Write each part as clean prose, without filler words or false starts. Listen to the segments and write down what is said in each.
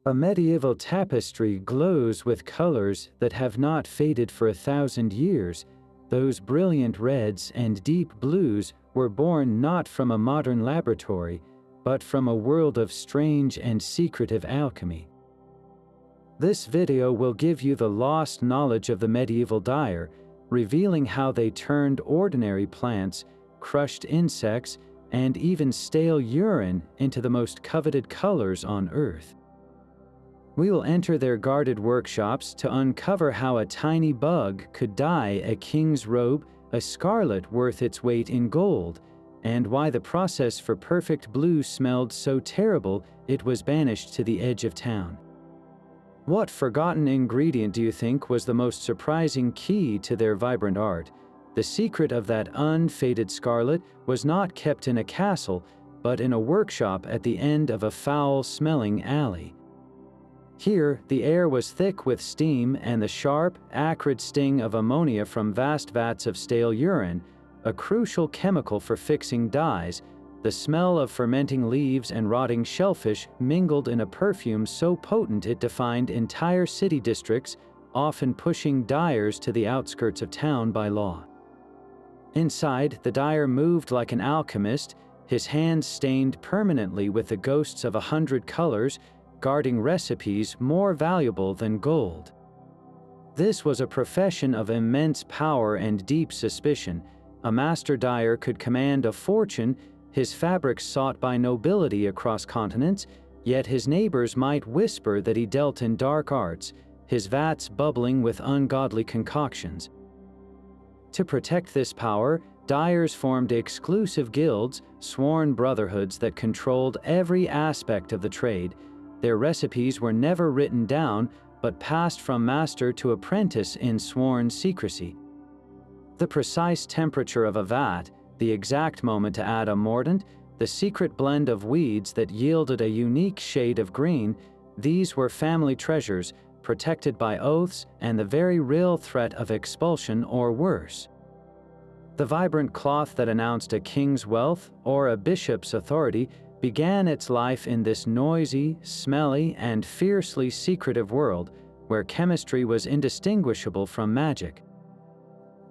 A medieval tapestry glows with colors that have not faded for 1,000 years. Those brilliant reds and deep blues were born not from a modern laboratory, but from a world of strange and secretive alchemy. This video will give you the lost knowledge of the medieval dyer, revealing how they turned ordinary plants, crushed insects, and even stale urine into the most coveted colors on Earth. We will enter their guarded workshops to uncover how a tiny bug could dye a king's robe a scarlet worth its weight in gold, and why the process for perfect blue smelled so terrible it was banished to the edge of town. What forgotten ingredient do you think was the most surprising key to their vibrant art? The secret of that unfaded scarlet was not kept in a castle, but in a workshop at the end of a foul-smelling alley. Here, the air was thick with steam and the sharp, acrid sting of ammonia from vast vats of stale urine, a crucial chemical for fixing dyes. The smell of fermenting leaves and rotting shellfish mingled in a perfume so potent it defined entire city districts, often pushing dyers to the outskirts of town by law. Inside, the dyer moved like an alchemist, his hands stained permanently with the ghosts of 100 colors, guarding recipes more valuable than gold. This was a profession of immense power and deep suspicion. A master dyer could command a fortune, his fabrics sought by nobility across continents, yet his neighbors might whisper that he dealt in dark arts, his vats bubbling with ungodly concoctions. To protect this power, dyers formed exclusive guilds, sworn brotherhoods that controlled every aspect of the trade. Their recipes were never written down, but passed from master to apprentice in sworn secrecy. The precise temperature of a vat, the exact moment to add a mordant, the secret blend of weeds that yielded a unique shade of green, these were family treasures, protected by oaths and the very real threat of expulsion or worse. The vibrant cloth that announced a king's wealth or a bishop's authority began its life in this noisy, smelly, and fiercely secretive world where chemistry was indistinguishable from magic.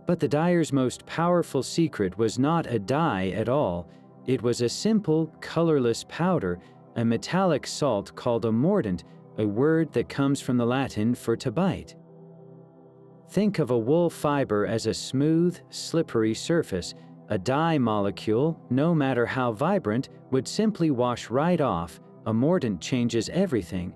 But the dyer's most powerful secret was not a dye at all. It was a simple, colorless powder, a metallic salt called a mordant, a word that comes from the Latin for to bite. Think of a wool fiber as a smooth, slippery surface. A dye molecule, no matter how vibrant, would simply wash right off. A mordant changes everything.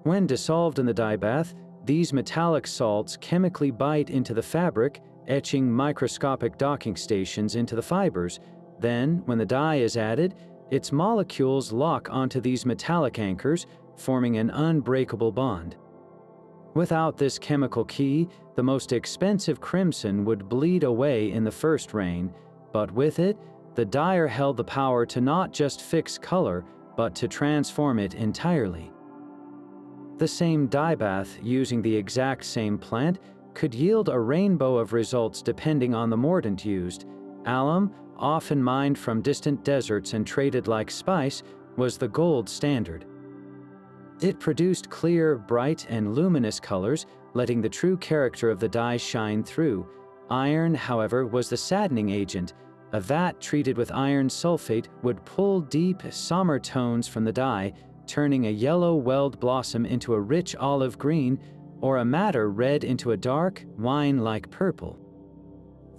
When dissolved in the dyebath, these metallic salts chemically bite into the fabric, etching microscopic docking stations into the fibers. Then, when the dye is added, its molecules lock onto these metallic anchors, forming an unbreakable bond. Without this chemical key, the most expensive crimson would bleed away in the first rain, but with it, the dyer held the power to not just fix color, but to transform it entirely. The same dyebath, using the exact same plant, could yield a rainbow of results depending on the mordant used. Alum, often mined from distant deserts and traded like spice, was the gold standard. It produced clear, bright, and luminous colors, letting the true character of the dye shine through. Iron, however, was the saddening agent. A vat treated with iron sulfate would pull deep, somber tones from the dye, turning a yellow weld blossom into a rich olive green, or a madder red into a dark, wine-like purple.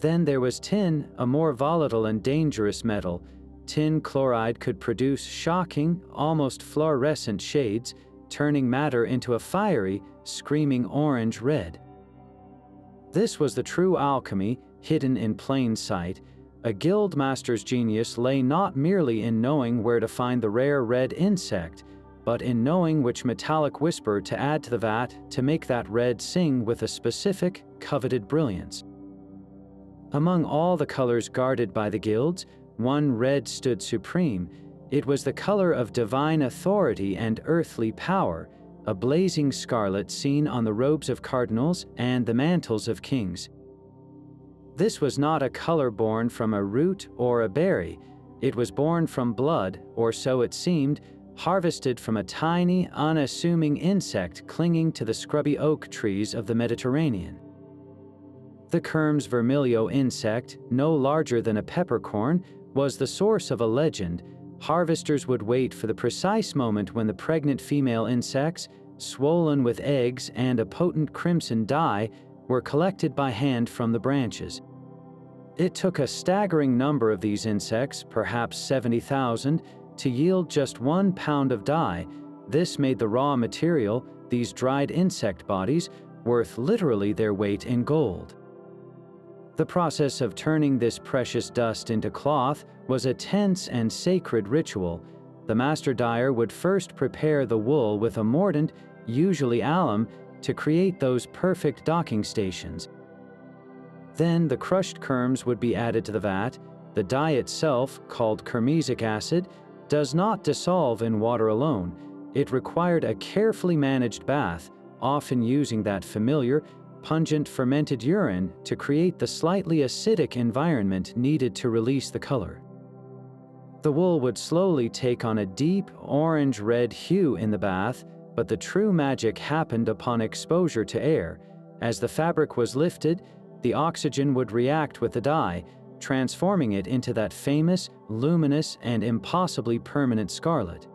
Then there was tin, a more volatile and dangerous metal. Tin chloride could produce shocking, almost fluorescent shades, turning madder into a fiery, screaming orange-red. This was the true alchemy, hidden in plain sight. A guild master's genius lay not merely in knowing where to find the rare red insect, but in knowing which metallic whisper to add to the vat to make that red sing with a specific, coveted brilliance. Among all the colors guarded by the guilds, one red stood supreme. It was the color of divine authority and earthly power, a blazing scarlet seen on the robes of cardinals and the mantles of kings. This was not a color born from a root or a berry. It was born from blood, or so it seemed, harvested from a tiny, unassuming insect clinging to the scrubby oak trees of the Mediterranean. The kermes vermilio insect, no larger than a peppercorn, was the source of a legend. Harvesters would wait for the precise moment when the pregnant female insects, swollen with eggs and a potent crimson dye, were collected by hand from the branches. It took a staggering number of these insects, perhaps 70,000, to yield just 1 pound of dye. This made the raw material, these dried insect bodies, worth literally their weight in gold. The process of turning this precious dust into cloth was a tense and sacred ritual. The master dyer would first prepare the wool with a mordant, usually alum, to create those perfect docking stations. Then the crushed kermes would be added to the vat. The dye itself, called kermesic acid, does not dissolve in water alone. It required a carefully managed bath, often using that familiar, pungent fermented urine to create the slightly acidic environment needed to release the color. The wool would slowly take on a deep orange-red hue in the bath, but the true magic happened upon exposure to air. As the fabric was lifted, the oxygen would react with the dye, transforming it into that famous, luminous, and impossibly permanent scarlet.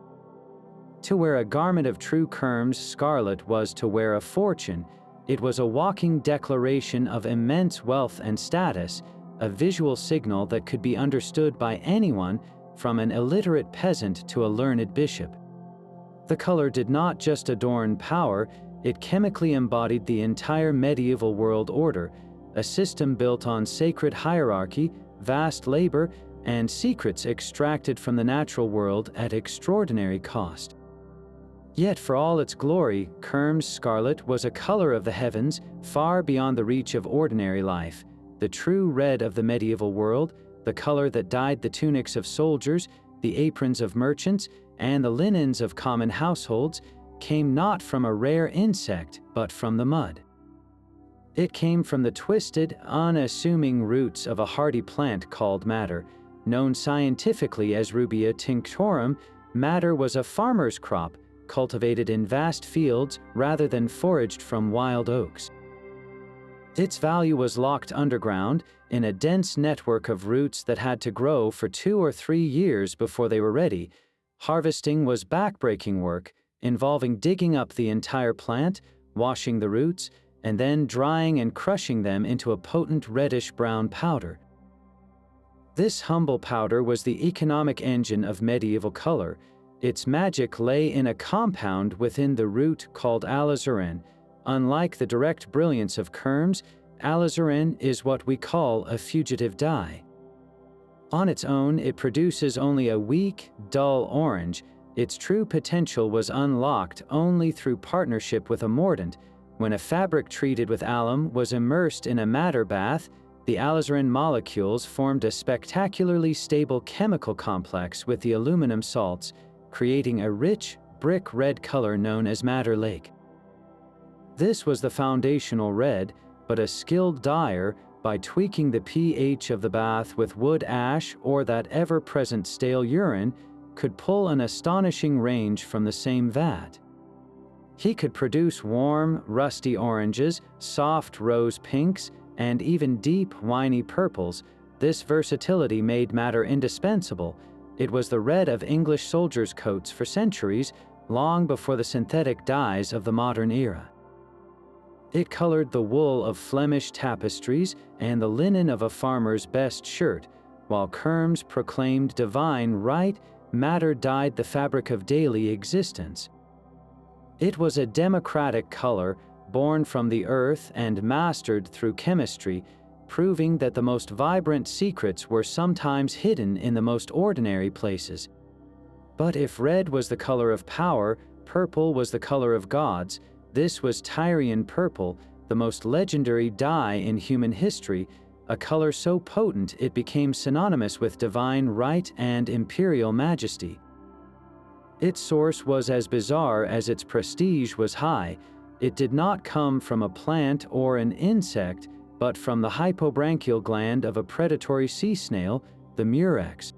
To wear a garment of true kermes scarlet was to wear a fortune. It was a walking declaration of immense wealth and status, a visual signal that could be understood by anyone, from an illiterate peasant to a learned bishop. The color did not just adorn power, it chemically embodied the entire medieval world order, a system built on sacred hierarchy, vast labor, and secrets extracted from the natural world at extraordinary cost. Yet for all its glory, kermes scarlet was a color of the heavens, far beyond the reach of ordinary life. The true red of the medieval world, the color that dyed the tunics of soldiers, the aprons of merchants, and the linens of common households, came not from a rare insect, but from the mud. It came from the twisted, unassuming roots of a hardy plant called madder. Known scientifically as Rubia tinctorum, madder was a farmer's crop, cultivated in vast fields rather than foraged from wild oaks. Its value was locked underground in a dense network of roots that had to grow for 2 or 3 years before they were ready. Harvesting was backbreaking work, involving digging up the entire plant, washing the roots, and then drying and crushing them into a potent reddish-brown powder. This humble powder was the economic engine of medieval color. Its magic lay in a compound within the root called alizarin. Unlike the direct brilliance of kermes, alizarin is what we call a fugitive dye. On its own, it produces only a weak, dull orange. Its true potential was unlocked only through partnership with a mordant. When a fabric treated with alum was immersed in a madder bath, the alizarin molecules formed a spectacularly stable chemical complex with the aluminum salts, creating a rich, brick-red color known as madder lake. This was the foundational red, but a skilled dyer, by tweaking the pH of the bath with wood ash or that ever-present stale urine, could pull an astonishing range from the same vat. He could produce warm, rusty oranges, soft rose pinks, and even deep, winey purples. This versatility made madder indispensable. It was the red of English soldiers' coats for centuries, long before the synthetic dyes of the modern era. It colored the wool of Flemish tapestries and the linen of a farmer's best shirt. While kermes proclaimed divine right, madder dyed the fabric of daily existence. It was a democratic color, born from the earth and mastered through chemistry, proving that the most vibrant secrets were sometimes hidden in the most ordinary places. But if red was the color of power, purple was the color of gods. This was Tyrian purple, the most legendary dye in human history, a color so potent it became synonymous with divine right and imperial majesty. Its source was as bizarre as its prestige was high. It did not come from a plant or an insect, but from the hypobranchial gland of a predatory sea snail, the murex.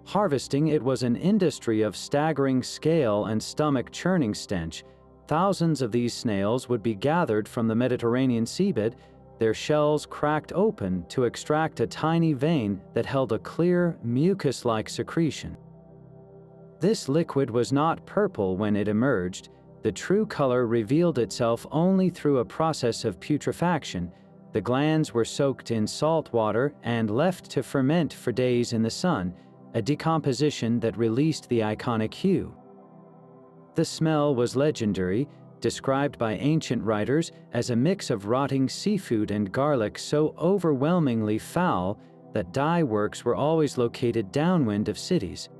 Harvesting it was an industry of staggering scale and stomach-churning stench. Thousands of these snails would be gathered from the Mediterranean seabed, their shells cracked open to extract a tiny vein that held a clear, mucus-like secretion. This liquid was not purple when it emerged. The true color revealed itself only through a process of putrefaction. The glands were soaked in salt water and left to ferment for days in the sun, a decomposition that released the iconic hue. The smell was legendary, described by ancient writers as a mix of rotting seafood and garlic so overwhelmingly foul that dye works were always located downwind of cities.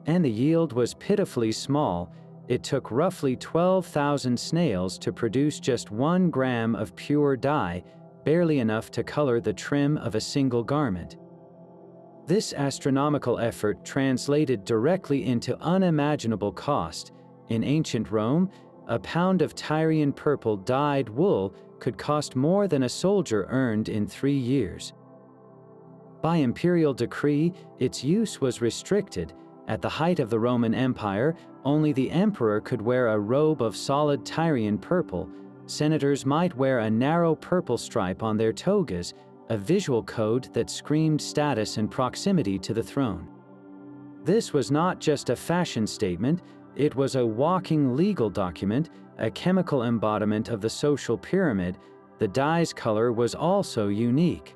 And the yield was pitifully small. It took roughly 12,000 snails to produce just 1 gram of pure dye, barely enough to color the trim of a single garment. This astronomical effort translated directly into unimaginable cost. In ancient Rome, a pound of Tyrian purple dyed wool could cost more than a soldier earned in 3 years. By imperial decree, its use was restricted. At the height of the Roman Empire, only the emperor could wear a robe of solid Tyrian purple. Senators might wear a narrow purple stripe on their togas, a visual code that screamed status and proximity to the throne. This was not just a fashion statement, it was a walking legal document, a chemical embodiment of the social pyramid. The dye's color was also unique.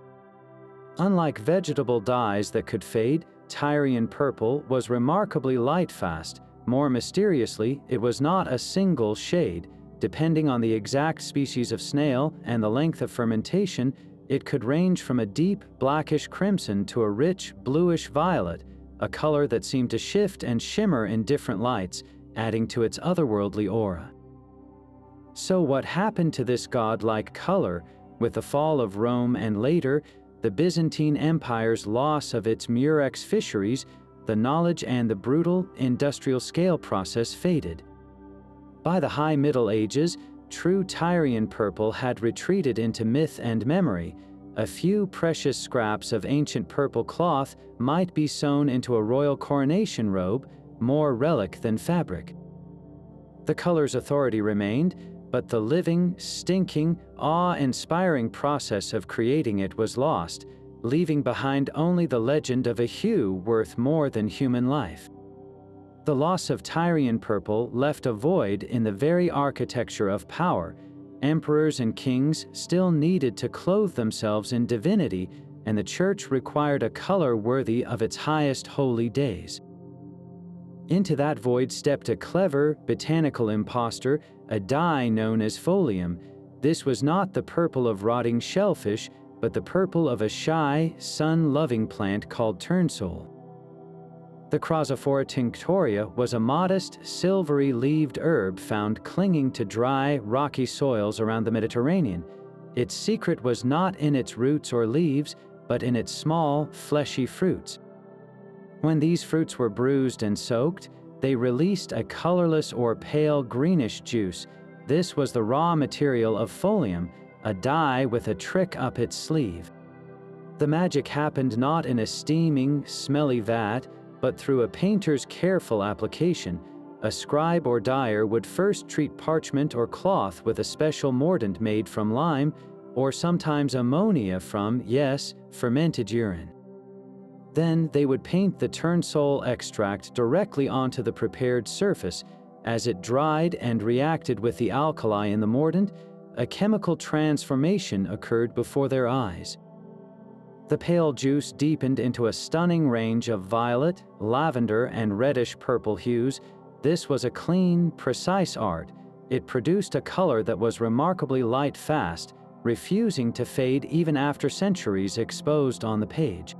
Unlike vegetable dyes that could fade, Tyrian purple was remarkably light-fast. More mysteriously, it was not a single shade. Depending on the exact species of snail and the length of fermentation, it could range from a deep, blackish crimson to a rich, bluish violet, a color that seemed to shift and shimmer in different lights, adding to its otherworldly aura. So what happened to this godlike color? With the fall of Rome and later, the Byzantine Empire's loss of its murex fisheries, the knowledge and the brutal, industrial scale process faded. By the High Middle Ages, true Tyrian purple had retreated into myth and memory. A few precious scraps of ancient purple cloth might be sewn into a royal coronation robe, more relic than fabric. The color's authority remained, but the living, stinking, awe-inspiring process of creating it was lost, leaving behind only the legend of a hue worth more than human life. The loss of Tyrian purple left a void in the very architecture of power. Emperors and kings still needed to clothe themselves in divinity, and the church required a color worthy of its highest holy days. Into that void stepped a clever, botanical impostor, a dye known as folium. This was not the purple of rotting shellfish, but the purple of a shy, sun-loving plant called turnsole. The Chrosophora tinctoria was a modest, silvery-leaved herb found clinging to dry, rocky soils around the Mediterranean. Its secret was not in its roots or leaves, but in its small, fleshy fruits. When these fruits were bruised and soaked, they released a colorless or pale greenish juice. This was the raw material of folium, a dye with a trick up its sleeve. The magic happened not in a steaming, smelly vat, but through a painter's careful application. A scribe or dyer would first treat parchment or cloth with a special mordant made from lime, or sometimes ammonia from, yes, fermented urine. Then they would paint the turnsole extract directly onto the prepared surface. As it dried and reacted with the alkali in the mordant, a chemical transformation occurred before their eyes. The pale juice deepened into a stunning range of violet, lavender, and reddish-purple hues. This was a clean, precise art. It produced a color that was remarkably light-fast, refusing to fade even after centuries exposed on the page.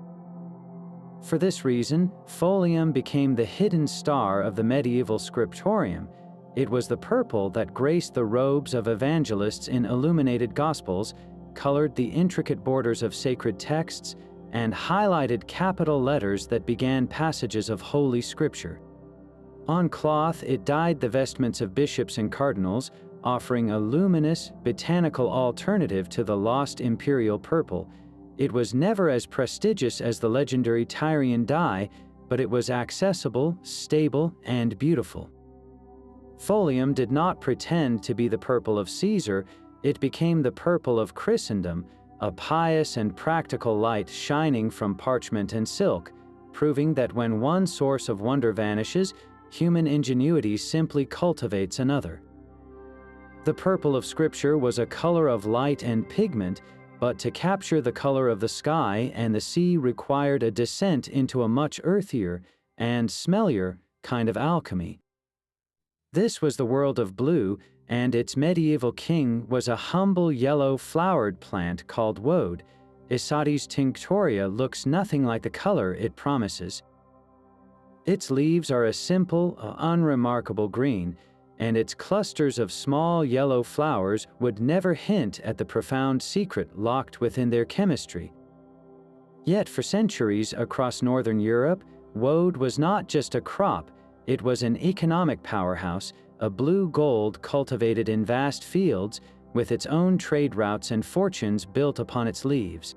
For this reason, folium became the hidden star of the medieval scriptorium. It was the purple that graced the robes of evangelists in illuminated gospels, colored the intricate borders of sacred texts, and highlighted capital letters that began passages of Holy Scripture. On cloth, it dyed the vestments of bishops and cardinals, offering a luminous, botanical alternative to the lost imperial purple. It was never as prestigious as the legendary Tyrian dye, but it was accessible, stable, and beautiful. Folium did not pretend to be the purple of Caesar, it became the purple of Christendom, a pious and practical light shining from parchment and silk, proving that when one source of wonder vanishes, human ingenuity simply cultivates another. The purple of Scripture was a color of light and pigment, but to capture the color of the sky and the sea required a descent into a much earthier and smellier kind of alchemy. This was the world of blue, and its medieval king was a humble yellow flowered plant called woad. Isatis tinctoria looks nothing like the color it promises. Its leaves are a simple, unremarkable green, and its clusters of small yellow flowers would never hint at the profound secret locked within their chemistry. Yet for centuries across northern Europe, woad was not just a crop, it was an economic powerhouse, a blue gold cultivated in vast fields, with its own trade routes and fortunes built upon its leaves.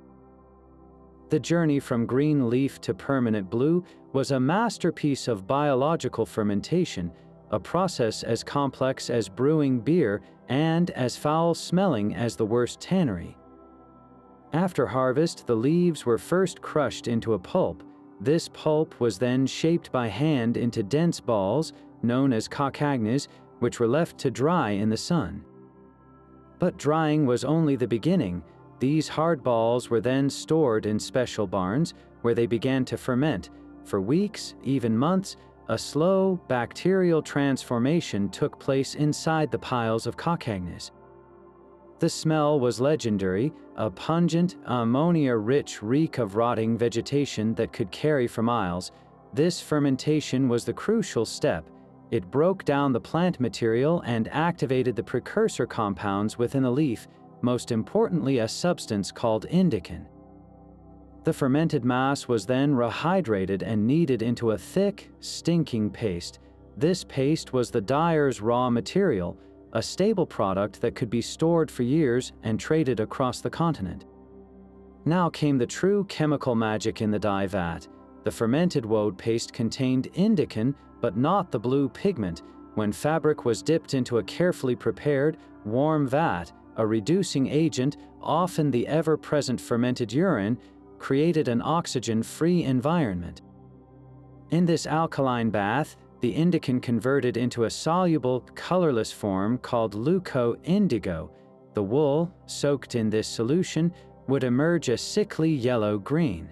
The journey from green leaf to permanent blue was a masterpiece of biological fermentation, a process as complex as brewing beer and as foul-smelling as the worst tannery. After harvest, the leaves were first crushed into a pulp. This pulp was then shaped by hand into dense balls, known as caucagnes, which were left to dry in the sun. But drying was only the beginning. These hard balls were then stored in special barns, where they began to ferment. For weeks, even months, a slow, bacterial transformation took place inside the piles of caucagnes. The smell was legendary, a pungent, ammonia-rich reek of rotting vegetation that could carry for miles. This fermentation was the crucial step. It broke down the plant material and activated the precursor compounds within the leaf, most importantly a substance called indican. The fermented mass was then rehydrated and kneaded into a thick, stinking paste. This paste was the dyer's raw material, a stable product that could be stored for years and traded across the continent. Now came the true chemical magic in the dye vat. The fermented woad paste contained indican, but not the blue pigment. When fabric was dipped into a carefully prepared, warm vat, a reducing agent, often the ever-present fermented urine, created an oxygen-free environment. In this alkaline bath, the indican converted into a soluble, colorless form called leuco-indigo. The wool, soaked in this solution, would emerge a sickly yellow-green.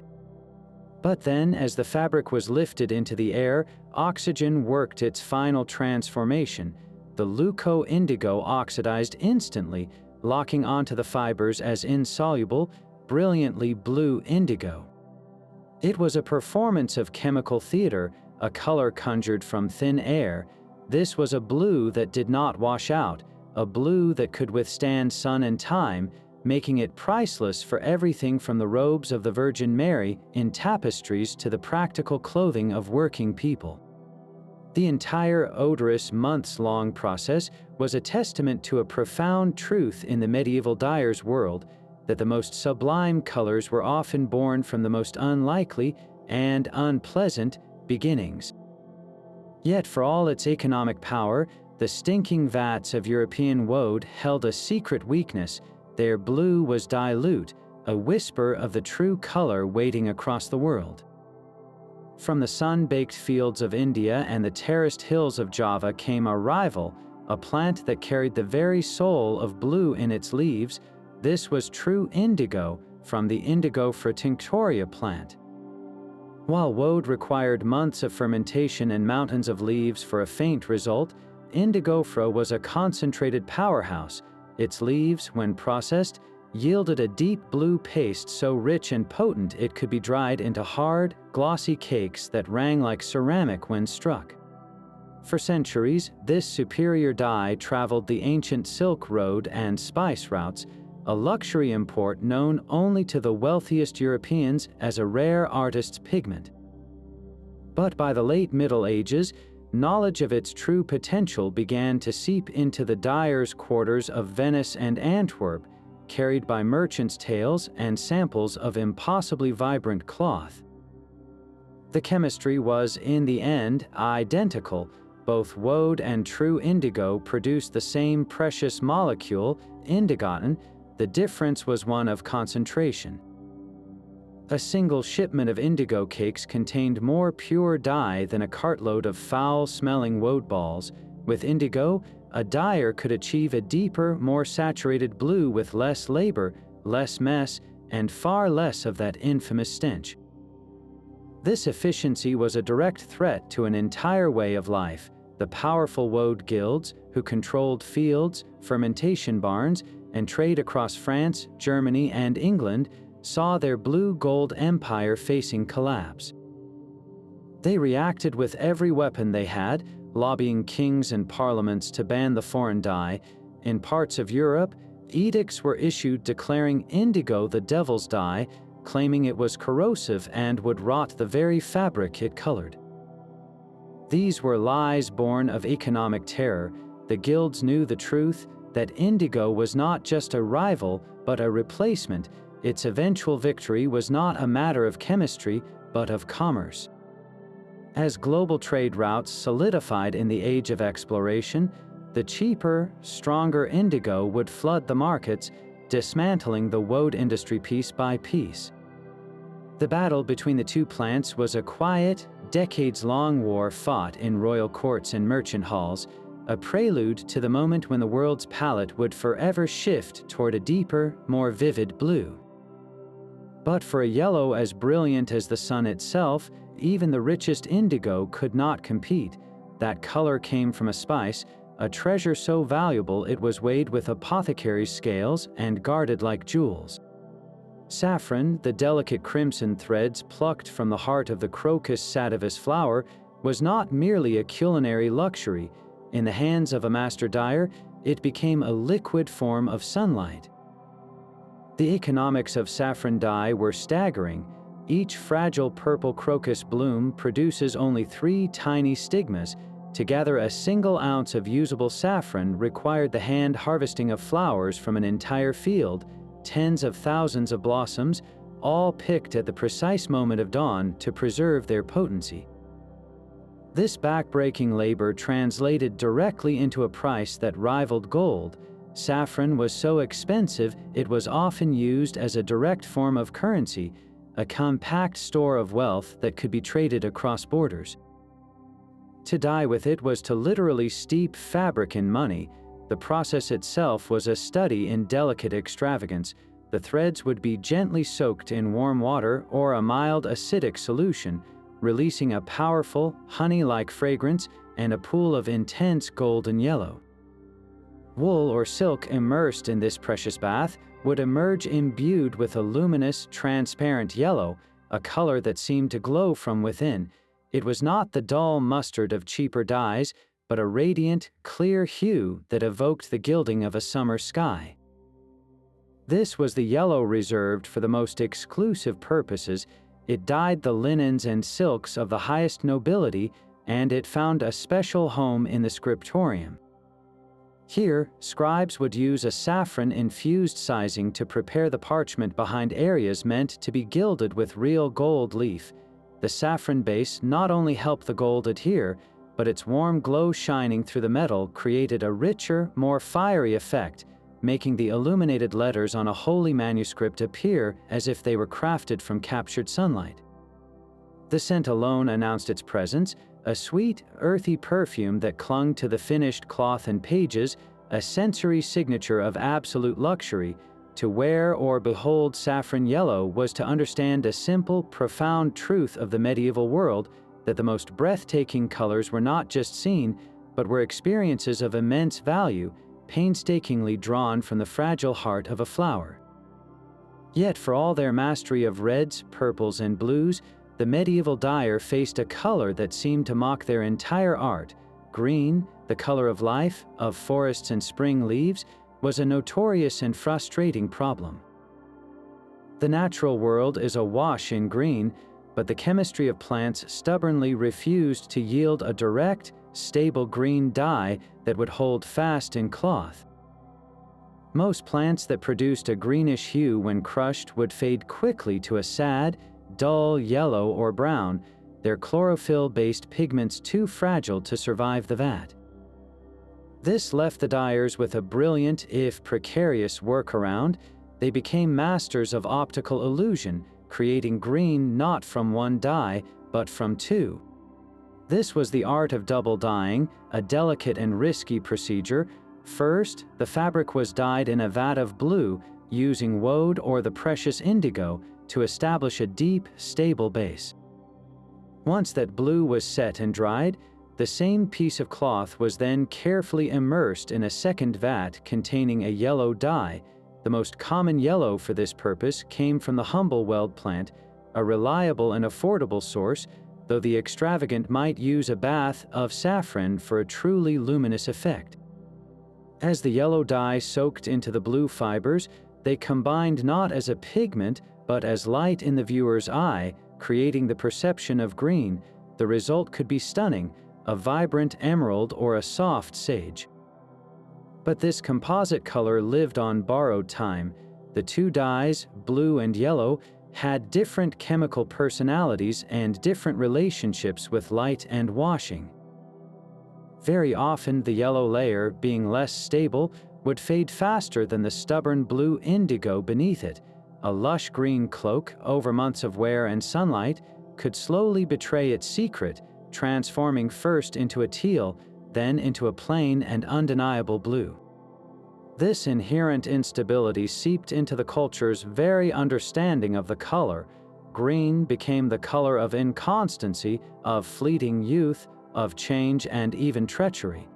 But then, as the fabric was lifted into the air, oxygen worked its final transformation. The leuco-indigo oxidized instantly, locking onto the fibers as insoluble, brilliantly blue indigo. It was a performance of chemical theater, a color conjured from thin air. This was a blue that did not wash out, a blue that could withstand sun and time, making it priceless for everything from the robes of the Virgin Mary in tapestries to the practical clothing of working people. The entire odorous, months-long process was a testament to a profound truth in the medieval dyer's world, that the most sublime colors were often born from the most unlikely and unpleasant beginnings. Yet for all its economic power, the stinking vats of European woad held a secret weakness. Their blue was dilute, a whisper of the true color waiting across the world. From the sun-baked fields of India and the terraced hills of Java came a rival, a plant that carried the very soul of blue in its leaves. This was true indigo from the Indigofera tinctoria plant. While woad required months of fermentation and mountains of leaves for a faint result, Indigofera was a concentrated powerhouse. Its leaves, when processed, yielded a deep blue paste so rich and potent it could be dried into hard, glossy cakes that rang like ceramic when struck. For centuries, this superior dye traveled the ancient Silk Road and spice routes, a luxury import known only to the wealthiest Europeans as a rare artist's pigment. But by the late Middle Ages, knowledge of its true potential began to seep into the dyers' quarters of Venice and Antwerp, carried by merchants' tales and samples of impossibly vibrant cloth. The chemistry was, in the end, identical. Both woad and true indigo produced the same precious molecule, indigotin. The difference was one of concentration. A single shipment of indigo cakes contained more pure dye than a cartload of foul-smelling woad balls. With indigo, a dyer could achieve a deeper, more saturated blue with less labor, less mess, and far less of that infamous stench. This efficiency was a direct threat to an entire way of life. The powerful woad guilds, who controlled fields, fermentation barns, and trade across France, Germany, and England, saw their blue-gold empire facing collapse. They reacted with every weapon they had, lobbying kings and parliaments to ban the foreign dye. In parts of Europe, edicts were issued declaring indigo the devil's dye, claiming it was corrosive and would rot the very fabric it colored. These were lies born of economic terror. The guilds knew the truth, that indigo was not just a rival, but a replacement. Its eventual victory was not a matter of chemistry, but of commerce. As global trade routes solidified in the age of exploration, the cheaper, stronger indigo would flood the markets, dismantling the woad industry piece by piece. The battle between the two plants was a quiet, decades-long war fought in royal courts and merchant halls, a prelude to the moment when the world's palette would forever shift toward a deeper, more vivid blue. But for a yellow as brilliant as the sun itself, even the richest indigo could not compete. That color came from a spice, a treasure so valuable it was weighed with apothecaries' scales and guarded like jewels. Saffron, the delicate crimson threads plucked from the heart of the crocus sativus flower, was not merely a culinary luxury. In the hands of a master dyer, it became a liquid form of sunlight. The economics of saffron dye were staggering. Each fragile purple crocus bloom produces only 3 tiny stigmas. To gather a single ounce of usable saffron required the hand harvesting of flowers from an entire field, tens of thousands of blossoms, all picked at the precise moment of dawn to preserve their potency. This backbreaking labor translated directly into a price that rivaled gold. Saffron was so expensive it was often used as a direct form of currency, a compact store of wealth that could be traded across borders. To dye with it was to literally steep fabric in money. The process itself was a study in delicate extravagance. The threads would be gently soaked in warm water or a mild acidic solution, releasing a powerful, honey-like fragrance and a pool of intense golden yellow. Wool or silk immersed in this precious bath would emerge imbued with a luminous, transparent yellow, a color that seemed to glow from within. It was not the dull mustard of cheaper dyes, but a radiant, clear hue that evoked the gilding of a summer sky. This was the yellow reserved for the most exclusive purposes. It dyed the linens and silks of the highest nobility, and it found a special home in the scriptorium. Here, scribes would use a saffron-infused sizing to prepare the parchment behind areas meant to be gilded with real gold leaf. The saffron base not only helped the gold adhere, but its warm glow shining through the metal created a richer, more fiery effect, making the illuminated letters on a holy manuscript appear as if they were crafted from captured sunlight. The scent alone announced its presence, a sweet, earthy perfume that clung to the finished cloth and pages, a sensory signature of absolute luxury. To wear or behold saffron yellow was to understand a simple, profound truth of the medieval world, that the most breathtaking colors were not just seen, but were experiences of immense value, painstakingly drawn from the fragile heart of a flower. Yet for all their mastery of reds, purples, and blues, the medieval dyer faced a color that seemed to mock their entire art. Green, the color of life, of forests and spring leaves, was a notorious and frustrating problem. The natural world is awash in green, but the chemistry of plants stubbornly refused to yield a direct, stable green dye that would hold fast in cloth. Most plants that produced a greenish hue when crushed would fade quickly to a sad, dull yellow or brown. their chlorophyll-based pigments too fragile to survive the vat. This left the dyers with a brilliant, if precarious, workaround. They became masters of optical illusion, creating green not from one dye, but from two. This was the art of double dyeing, a delicate and risky procedure. First, the fabric was dyed in a vat of blue, using woad or the precious indigo to establish a deep, stable base. Once that blue was set and dried, the same piece of cloth was then carefully immersed in a second vat containing a yellow dye. The most common yellow for this purpose came from the humble weld plant, a reliable and affordable source, though the extravagant might use a bath of saffron for a truly luminous effect. As the yellow dye soaked into the blue fibers, they combined not as a pigment, but as light in the viewer's eye, creating the perception of green. The result could be stunning, a vibrant emerald or a soft sage. But this composite color lived on borrowed time. The two dyes, blue and yellow, had different chemical personalities and different relationships with light and washing. Very often, the yellow layer, being less stable, would fade faster than the stubborn blue indigo beneath it. A lush green cloak, over months of wear and sunlight, could slowly betray its secret, transforming first into a teal, then into a plain and undeniable blue. This inherent instability seeped into the culture's very understanding of the color. Green became the color of inconstancy, of fleeting youth, of change and even treachery.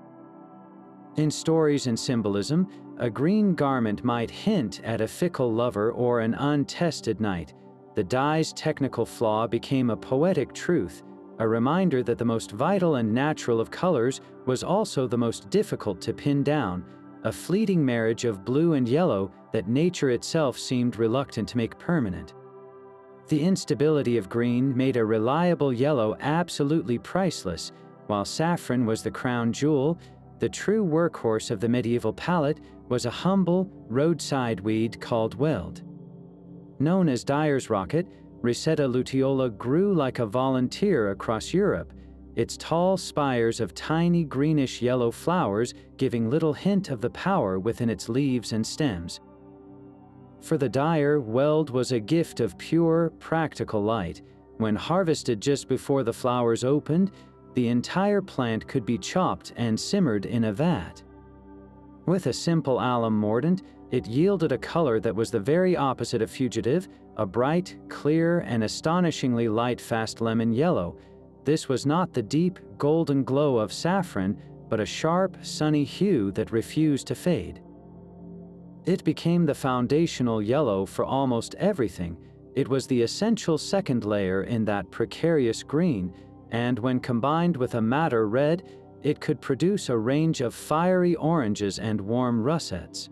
In stories and symbolism, a green garment might hint at a fickle lover or an untested knight. The dye's technical flaw became a poetic truth, a reminder that the most vital and natural of colors was also the most difficult to pin down, a fleeting marriage of blue and yellow that nature itself seemed reluctant to make permanent. The instability of green made a reliable yellow absolutely priceless, while saffron was the crown jewel. The true workhorse of the medieval palette was a humble, roadside weed called weld. Known as Dyers' rocket, Risetta luteola grew like a volunteer across Europe, its tall spires of tiny greenish-yellow flowers giving little hint of the power within its leaves and stems. For the dyer, weld was a gift of pure, practical light. When harvested just before the flowers opened, the entire plant could be chopped and simmered in a vat. With a simple alum mordant, it yielded a color that was the very opposite of fugitive, a bright, clear, and astonishingly light fast lemon yellow. This was not the deep, golden glow of saffron, but a sharp, sunny hue that refused to fade. It became the foundational yellow for almost everything. It was the essential second layer in that precarious green, and when combined with a madder red, it could produce a range of fiery oranges and warm russets.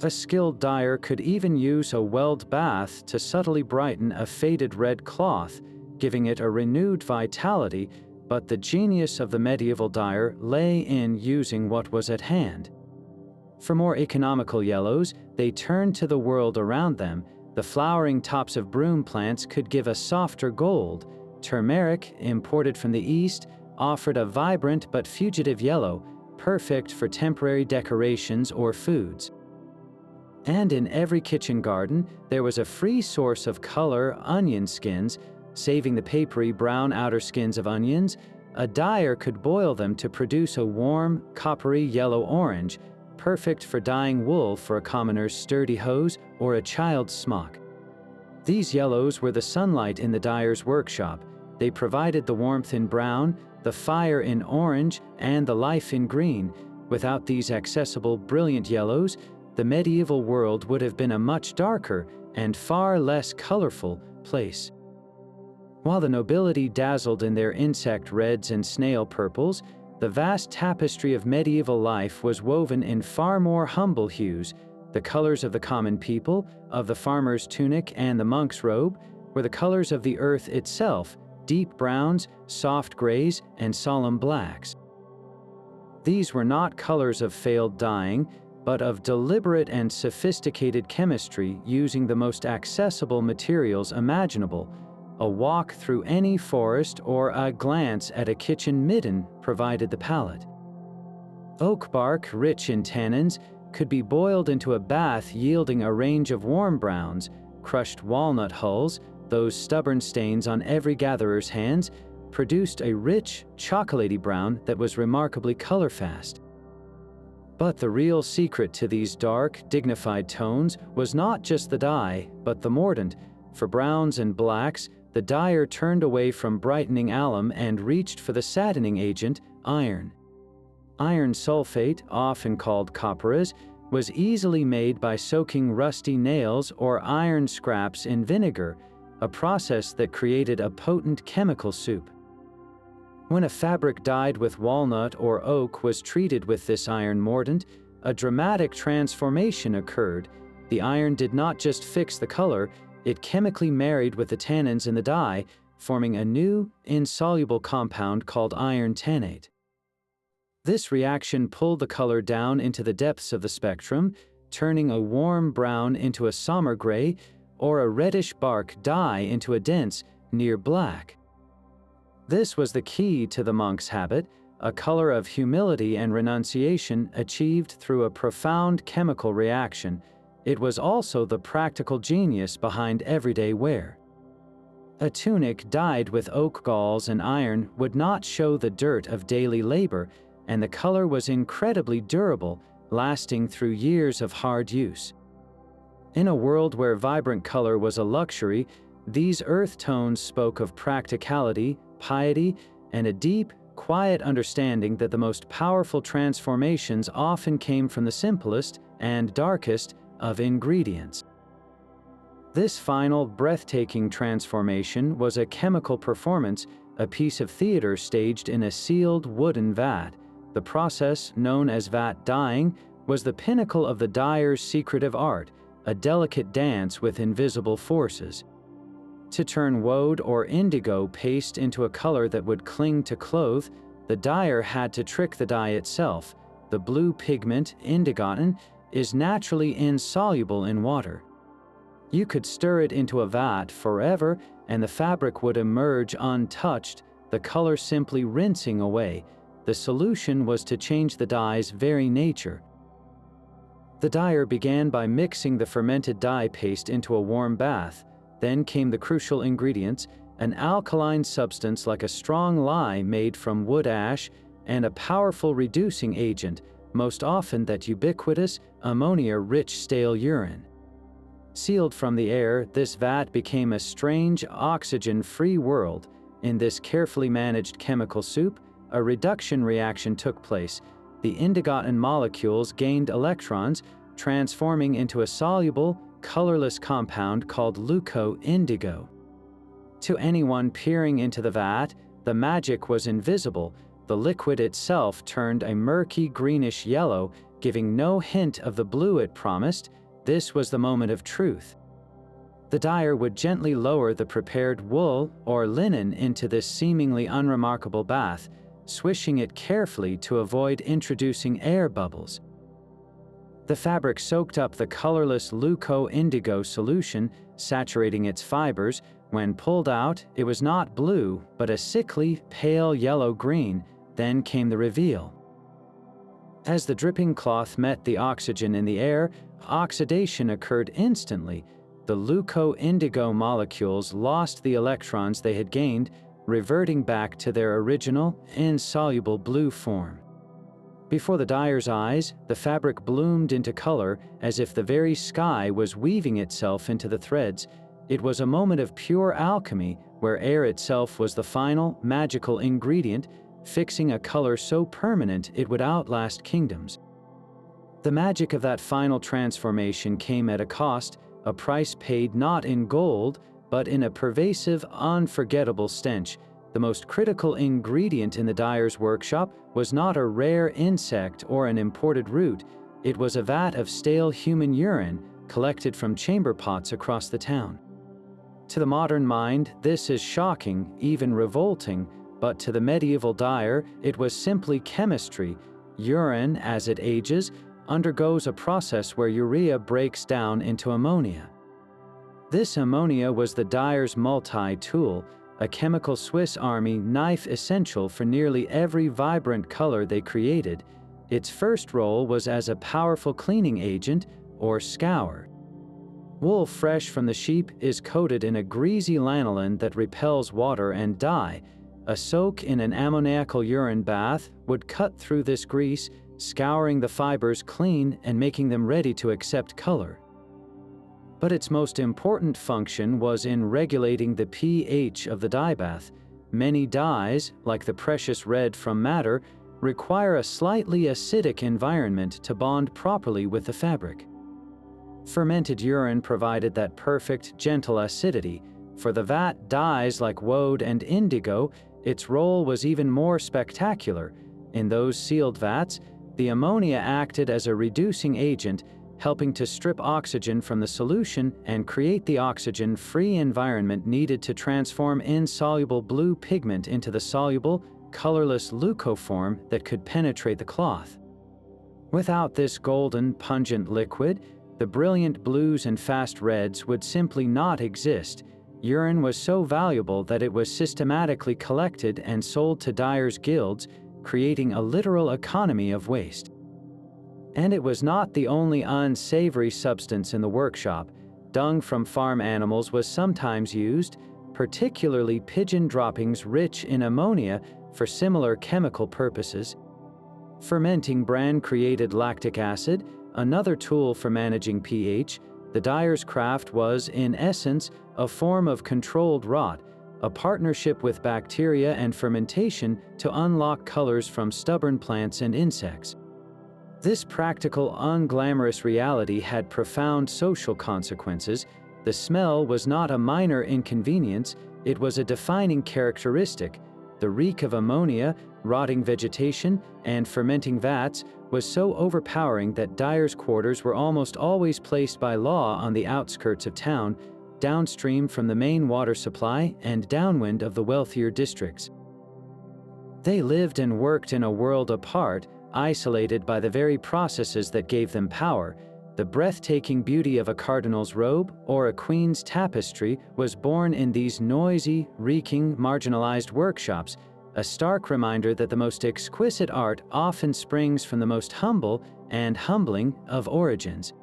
A skilled dyer could even use a weld bath to subtly brighten a faded red cloth, giving it a renewed vitality, but the genius of the medieval dyer lay in using what was at hand. For more economical yellows, they turned to the world around them. The flowering tops of broom plants could give a softer gold. Turmeric, imported from the East, offered a vibrant but fugitive yellow, perfect for temporary decorations or foods. And in every kitchen garden, there was a free source of color: onion skins. Saving the papery brown outer skins of onions, a dyer could boil them to produce a warm, coppery yellow-orange, perfect for dyeing wool for a commoner's sturdy hose or a child's smock. These yellows were the sunlight in the dyer's workshop. They provided the warmth in brown, the fire in orange, and the life in green. Without these accessible, brilliant yellows, the medieval world would have been a much darker and far less colorful place. While the nobility dazzled in their insect reds and snail purples, the vast tapestry of medieval life was woven in far more humble hues. The colors of the common people, of the farmer's tunic and the monk's robe, were the colors of the earth itself: deep browns, soft grays, and solemn blacks. These were not colors of failed dyeing, but of deliberate and sophisticated chemistry using the most accessible materials imaginable. A walk through any forest or a glance at a kitchen midden provided the palette. Oak bark, rich in tannins, could be boiled into a bath yielding a range of warm browns. Crushed walnut hulls, those stubborn stains on every gatherer's hands, produced a rich, chocolatey brown that was remarkably color-fast. But the real secret to these dark, dignified tones was not just the dye, but the mordant. For browns and blacks, the dyer turned away from brightening alum and reached for the saddening agent, iron. Iron sulfate, often called copperas, was easily made by soaking rusty nails or iron scraps in vinegar, a process that created a potent chemical soup. When a fabric dyed with walnut or oak was treated with this iron mordant, a dramatic transformation occurred. The iron did not just fix the color, it chemically married with the tannins in the dye, forming a new, insoluble compound called iron tannate. This reaction pulled the color down into the depths of the spectrum, turning a warm brown into a somber gray, or a reddish bark dye into a dense, near black. This was the key to the monk's habit, a color of humility and renunciation achieved through a profound chemical reaction. It was also the practical genius behind everyday wear. A tunic dyed with oak galls and iron would not show the dirt of daily labor, and the color was incredibly durable, lasting through years of hard use. In a world where vibrant color was a luxury, these earth tones spoke of practicality, piety, and a deep, quiet understanding that the most powerful transformations often came from the simplest and darkest of ingredients. This final, breathtaking transformation was a chemical performance, a piece of theater staged in a sealed wooden vat. The process, known as vat dyeing, was the pinnacle of the dyer's secretive art, a delicate dance with invisible forces. To turn woad or indigo paste into a color that would cling to cloth, the dyer had to trick the dye itself. The blue pigment, indigotin, is naturally insoluble in water. You could stir it into a vat forever, and the fabric would emerge untouched, the color simply rinsing away. The solution was to change the dye's very nature. The dyer began by mixing the fermented dye paste into a warm bath. Then came the crucial ingredients, an alkaline substance like a strong lye made from wood ash, and a powerful reducing agent, most often that ubiquitous, ammonia-rich stale urine. Sealed from the air, this vat became a strange, oxygen-free world. In this carefully managed chemical soup, a reduction reaction took place. The indigotin molecules gained electrons, transforming into a soluble, colorless compound called leuco-indigo. To anyone peering into the vat, the magic was invisible. The liquid itself turned a murky greenish yellow, giving no hint of the blue it promised. This was the moment of truth. The dyer would gently lower the prepared wool or linen into this seemingly unremarkable bath, swishing it carefully to avoid introducing air bubbles. The fabric soaked up the colorless leuco-indigo solution, saturating its fibers. When pulled out, it was not blue, but a sickly, pale yellow-green. Then came the reveal. As the dripping cloth met the oxygen in the air, oxidation occurred instantly. The leuco-indigo molecules lost the electrons they had gained, reverting back to their original, insoluble blue form. Before the dyer's eyes, the fabric bloomed into color as if the very sky was weaving itself into the threads. It was a moment of pure alchemy, where air itself was the final, magical ingredient, fixing a color so permanent it would outlast kingdoms. The magic of that final transformation came at a cost, a price paid not in gold, but in a pervasive, unforgettable stench. The most critical ingredient in the dyer's workshop was not a rare insect or an imported root. It was a vat of stale human urine collected from chamber pots across the town. To the modern mind, this is shocking, even revolting, but to the medieval dyer, it was simply chemistry. Urine, as it ages, undergoes a process where urea breaks down into ammonia. This ammonia was the dyer's multi-tool, a chemical Swiss Army knife essential for nearly every vibrant color they created. Its first role was as a powerful cleaning agent, or scour. Wool fresh from the sheep is coated in a greasy lanolin that repels water and dye. A soak in an ammoniacal urine bath would cut through this grease, scouring the fibers clean and making them ready to accept color. But its most important function was in regulating the pH of the dyebath. Many dyes, like the precious red from madder, require a slightly acidic environment to bond properly with the fabric. Fermented urine provided that perfect, gentle acidity. For the vat dyes like woad and indigo, its role was even more spectacular. In those sealed vats, the ammonia acted as a reducing agent, helping to strip oxygen from the solution and create the oxygen-free environment needed to transform insoluble blue pigment into the soluble, colorless leucoform that could penetrate the cloth. Without this golden, pungent liquid, the brilliant blues and fast reds would simply not exist. Urine was so valuable that it was systematically collected and sold to dyers' guilds, creating a literal economy of waste. And it was not the only unsavory substance in the workshop. Dung from farm animals was sometimes used, particularly pigeon droppings rich in ammonia, for similar chemical purposes. Fermenting bran created lactic acid, another tool for managing pH. The dyer's craft was, in essence, a form of controlled rot, a partnership with bacteria and fermentation to unlock colors from stubborn plants and insects. This practical, unglamorous reality had profound social consequences. The smell was not a minor inconvenience, it was a defining characteristic. The reek of ammonia, rotting vegetation, and fermenting vats was so overpowering that dyers' quarters were almost always placed by law on the outskirts of town, downstream from the main water supply and downwind of the wealthier districts. They lived and worked in a world apart, isolated by the very processes that gave them power. The breathtaking beauty of a cardinal's robe or a queen's tapestry was born in these noisy, reeking, marginalized workshops, a stark reminder that the most exquisite art often springs from the most humble and humbling of origins.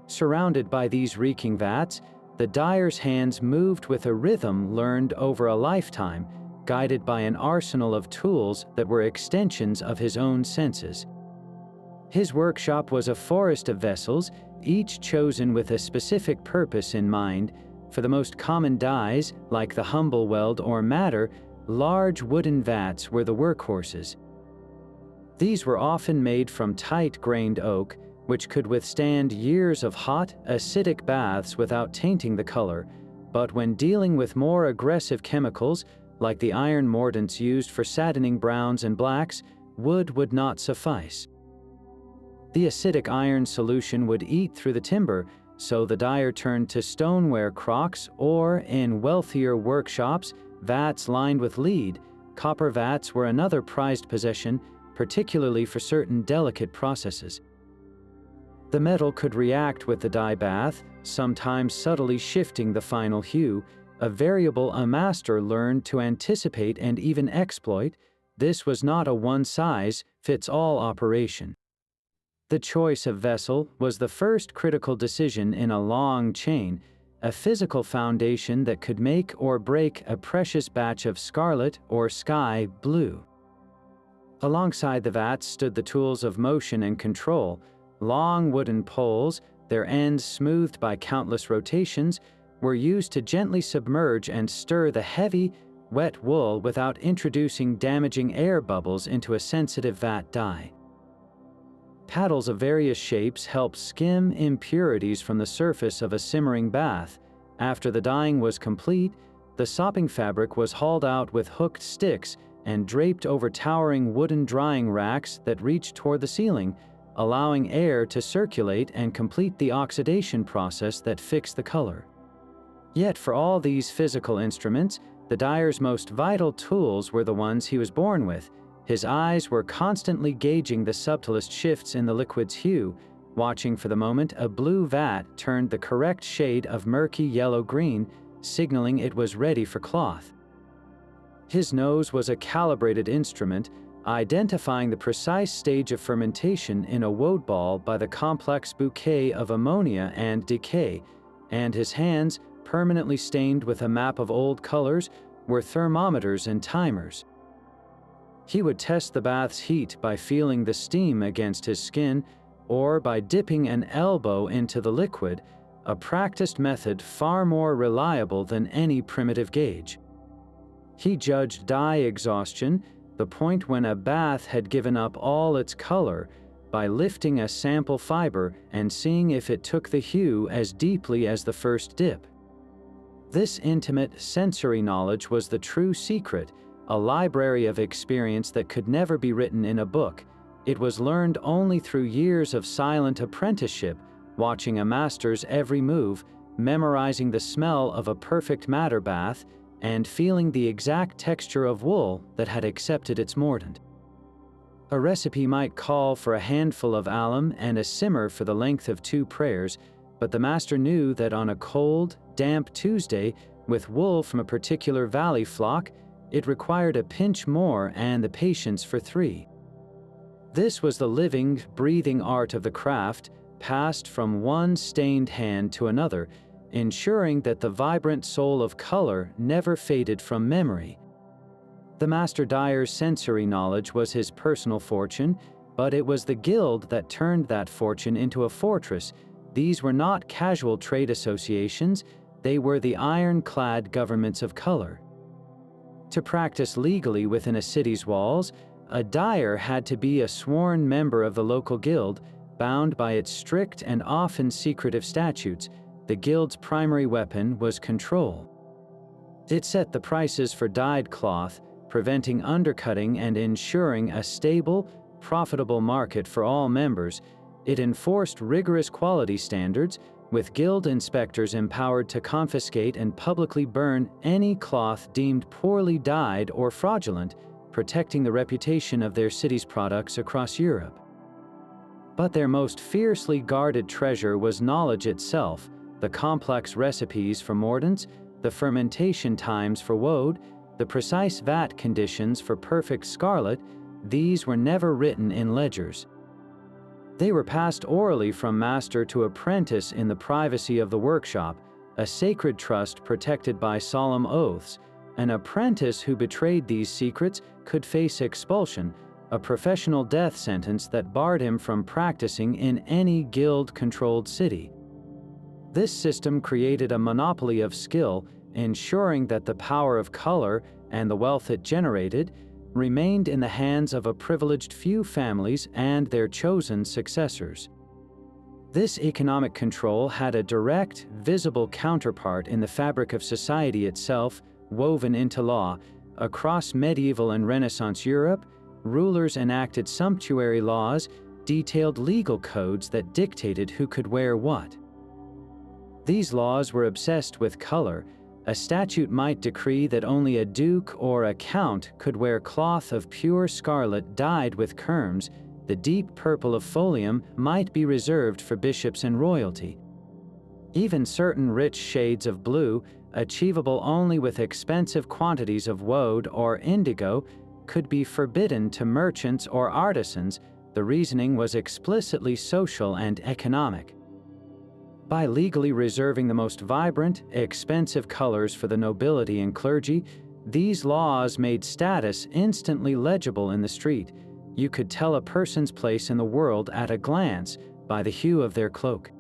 Surrounded by these reeking vats, the dyer's hands moved with a rhythm learned over a lifetime, guided by an arsenal of tools that were extensions of his own senses. His workshop was a forest of vessels, each chosen with a specific purpose in mind. For the most common dyes, like the humble weld or madder, large wooden vats were the workhorses. These were often made from tight-grained oak, which could withstand years of hot, acidic baths without tainting the color. But when dealing with more aggressive chemicals, like the iron mordants used for saddening browns and blacks, wood would not suffice. The acidic iron solution would eat through the timber, so the dyer turned to stoneware crocks or, in wealthier workshops, vats lined with lead. Copper vats were another prized possession, particularly for certain delicate processes. The metal could react with the dye bath, sometimes subtly shifting the final hue, a variable a master learned to anticipate and even exploit. This was not a one-size-fits-all operation. The choice of vessel was the first critical decision in a long chain, a physical foundation that could make or break a precious batch of scarlet or sky blue. Alongside the vats stood the tools of motion and control, long wooden poles, their ends smoothed by countless rotations, were used to gently submerge and stir the heavy, wet wool without introducing damaging air bubbles into a sensitive vat dye. Paddles of various shapes helped skim impurities from the surface of a simmering bath. After the dyeing was complete, the sopping fabric was hauled out with hooked sticks and draped over towering wooden drying racks that reached toward the ceiling, allowing air to circulate and complete the oxidation process that fixed the color. Yet for all these physical instruments, the dyer's most vital tools were the ones he was born with. His eyes were constantly gauging the subtlest shifts in the liquid's hue. Watching for the moment, a blue vat turned the correct shade of murky yellow-green, signaling it was ready for cloth. His nose was a calibrated instrument, identifying the precise stage of fermentation in a woad ball by the complex bouquet of ammonia and decay, and his hands, permanently stained with a map of old colors, were thermometers and timers. He would test the bath's heat by feeling the steam against his skin, or by dipping an elbow into the liquid, a practiced method far more reliable than any primitive gauge. He judged dye exhaustion, the point when a bath had given up all its color, by lifting a sample fiber and seeing if it took the hue as deeply as the first dip. This intimate sensory knowledge was the true secret, a library of experience that could never be written in a book. It was learned only through years of silent apprenticeship, watching a master's every move, memorizing the smell of a perfect madder bath, and feeling the exact texture of wool that had accepted its mordant. A recipe might call for a handful of alum and a simmer for the length of 2 prayers, but the master knew that on a cold, damp Tuesday, with wool from a particular valley flock, it required a pinch more and the patience for 3. This was the living, breathing art of the craft, passed from one stained hand to another, ensuring that the vibrant soul of color never faded from memory. The master dyer's sensory knowledge was his personal fortune, but it was the guild that turned that fortune into a fortress. These were not casual trade associations, they were the iron-clad governments of color. To practice legally within a city's walls, a dyer had to be a sworn member of the local guild, bound by its strict and often secretive statutes. The guild's primary weapon was control. It set the prices for dyed cloth, preventing undercutting and ensuring a stable, profitable market for all members. It enforced rigorous quality standards, with guild inspectors empowered to confiscate and publicly burn any cloth deemed poorly dyed or fraudulent, protecting the reputation of their city's products across Europe. But their most fiercely guarded treasure was knowledge itself, the complex recipes for mordants, the fermentation times for woad, the precise vat conditions for perfect scarlet. These were never written in ledgers. They were passed orally from master to apprentice in the privacy of the workshop, a sacred trust protected by solemn oaths. An apprentice who betrayed these secrets could face expulsion, a professional death sentence that barred him from practicing in any guild-controlled city. This system created a monopoly of skill, ensuring that the power of color and the wealth it generated remained in the hands of a privileged few families and their chosen successors. This economic control had a direct, visible counterpart in the fabric of society itself, woven into law. Across medieval and Renaissance Europe, rulers enacted sumptuary laws, detailed legal codes that dictated who could wear what. These laws were obsessed with color. A statute might decree that only a duke or a count could wear cloth of pure scarlet dyed with kermes. The deep purple of folium might be reserved for bishops and royalty. Even certain rich shades of blue, achievable only with expensive quantities of woad or indigo, could be forbidden to merchants or artisans. The reasoning was explicitly social and economic. By legally reserving the most vibrant, expensive colors for the nobility and clergy, these laws made status instantly legible in the street. You could tell a person's place in the world at a glance by the hue of their cloak.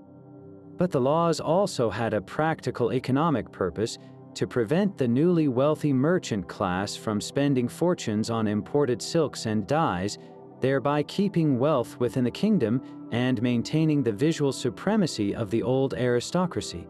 But the laws also had a practical economic purpose: to prevent the newly wealthy merchant class from spending fortunes on imported silks and dyes, thereby keeping wealth within the kingdom and maintaining the visual supremacy of the old aristocracy.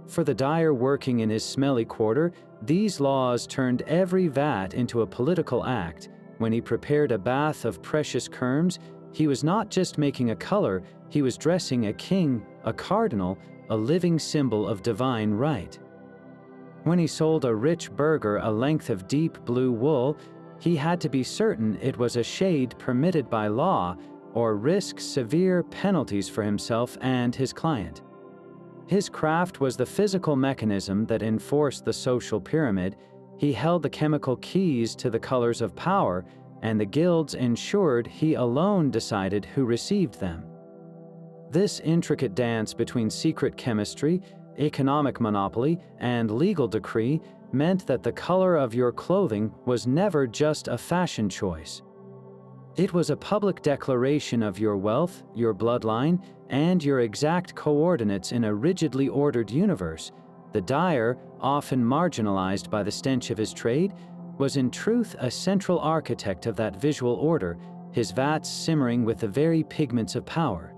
For the dyer working in his smelly quarter, these laws turned every vat into a political act. When he prepared a bath of precious kermes, he was not just making a color, he was dressing a king, a cardinal, a living symbol of divine right. When he sold a rich burgher a length of deep blue wool, he had to be certain it was a shade permitted by law, or risk severe penalties for himself and his client. His craft was the physical mechanism that enforced the social pyramid. He held the chemical keys to the colors of power, and the guilds ensured he alone decided who received them. This intricate dance between secret chemistry, economic monopoly, and legal decree meant that the color of your clothing was never just a fashion choice. It was a public declaration of your wealth, your bloodline, and your exact coordinates in a rigidly ordered universe. The dyer, often marginalized by the stench of his trade, was in truth a central architect of that visual order, his vats simmering with the very pigments of power.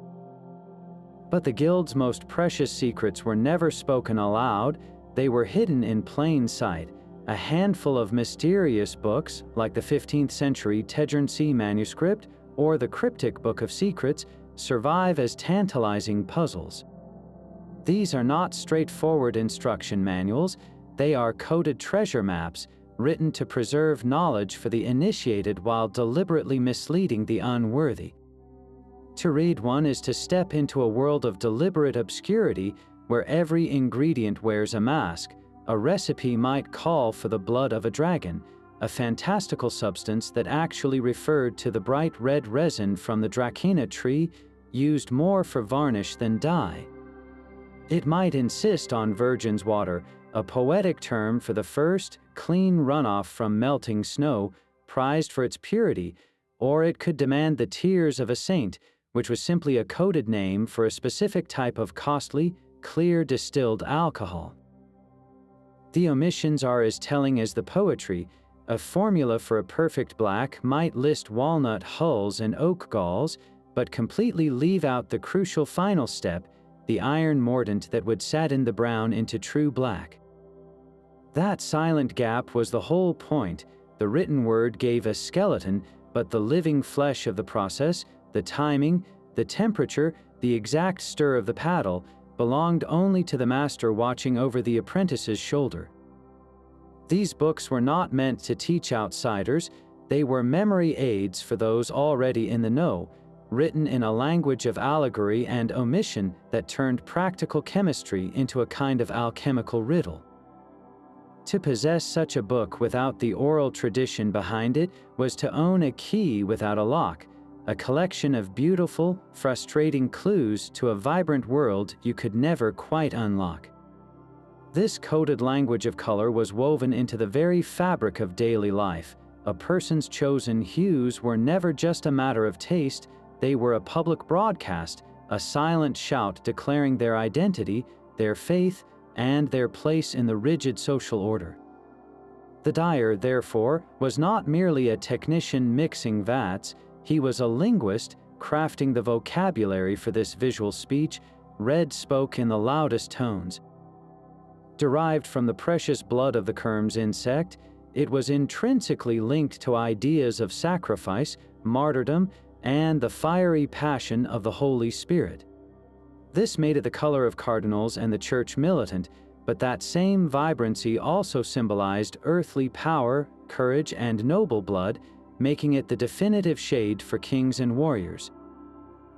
But the guild's most precious secrets were never spoken aloud. They were hidden in plain sight. A handful of mysterious books, like the 15th century Tegernsee manuscript or the cryptic Book of Secrets, survive as tantalizing puzzles. These are not straightforward instruction manuals. They are coded treasure maps, written to preserve knowledge for the initiated while deliberately misleading the unworthy. To read one is to step into a world of deliberate obscurity where every ingredient wears a mask. A recipe might call for the blood of a dragon, a fantastical substance that actually referred to the bright red resin from the dracena tree, used more for varnish than dye. It might insist on virgin's water, a poetic term for the first, clean runoff from melting snow, prized for its purity, or it could demand the tears of a saint, which was simply a coded name for a specific type of costly, clear distilled alcohol. The omissions are as telling as the poetry. A formula for a perfect black might list walnut hulls and oak galls, but completely leave out the crucial final step, the iron mordant that would sadden the brown into true black. That silent gap was the whole point. The written word gave a skeleton, but the living flesh of the process, the timing, the temperature, the exact stir of the paddle, belonged only to the master watching over the apprentice's shoulder. These books were not meant to teach outsiders. They were memory aids for those already in the know, written in a language of allegory and omission that turned practical chemistry into a kind of alchemical riddle. To possess such a book without the oral tradition behind it was to own a key without a lock, a collection of beautiful, frustrating clues to a vibrant world you could never quite unlock. This coded language of color was woven into the very fabric of daily life. A person's chosen hues were never just a matter of taste, they were a public broadcast, a silent shout declaring their identity, their faith, and their place in the rigid social order. The dyer, therefore, was not merely a technician mixing vats. He was a linguist, crafting the vocabulary for this visual speech. Red spoke in the loudest tones. Derived from the precious blood of the kermes insect, it was intrinsically linked to ideas of sacrifice, martyrdom, and the fiery passion of the Holy Spirit. This made it the color of cardinals and the church militant, but that same vibrancy also symbolized earthly power, courage, and noble blood, making it the definitive shade for kings and warriors.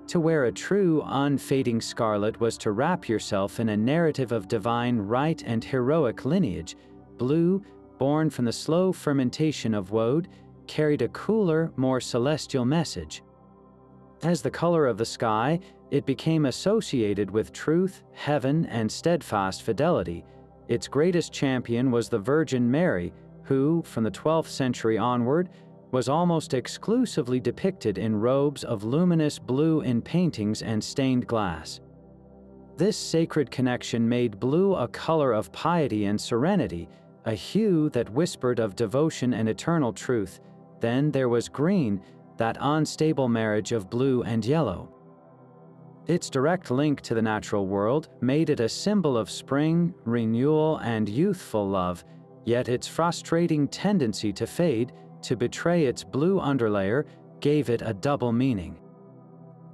To wear a true, unfading scarlet was to wrap yourself in a narrative of divine right and heroic lineage. Blue, born from the slow fermentation of woad, carried a cooler, more celestial message. As the color of the sky, it became associated with truth, heaven, and steadfast fidelity. Its greatest champion was the Virgin Mary, who, from the 12th century onward, was almost exclusively depicted in robes of luminous blue in paintings and stained glass. This sacred connection made blue a color of piety and serenity, a hue that whispered of devotion and eternal truth. Then there was green, that unstable marriage of blue and yellow. Its direct link to the natural world made it a symbol of spring, renewal, and youthful love, yet its frustrating tendency to fade, to betray its blue underlayer, gave it a double meaning.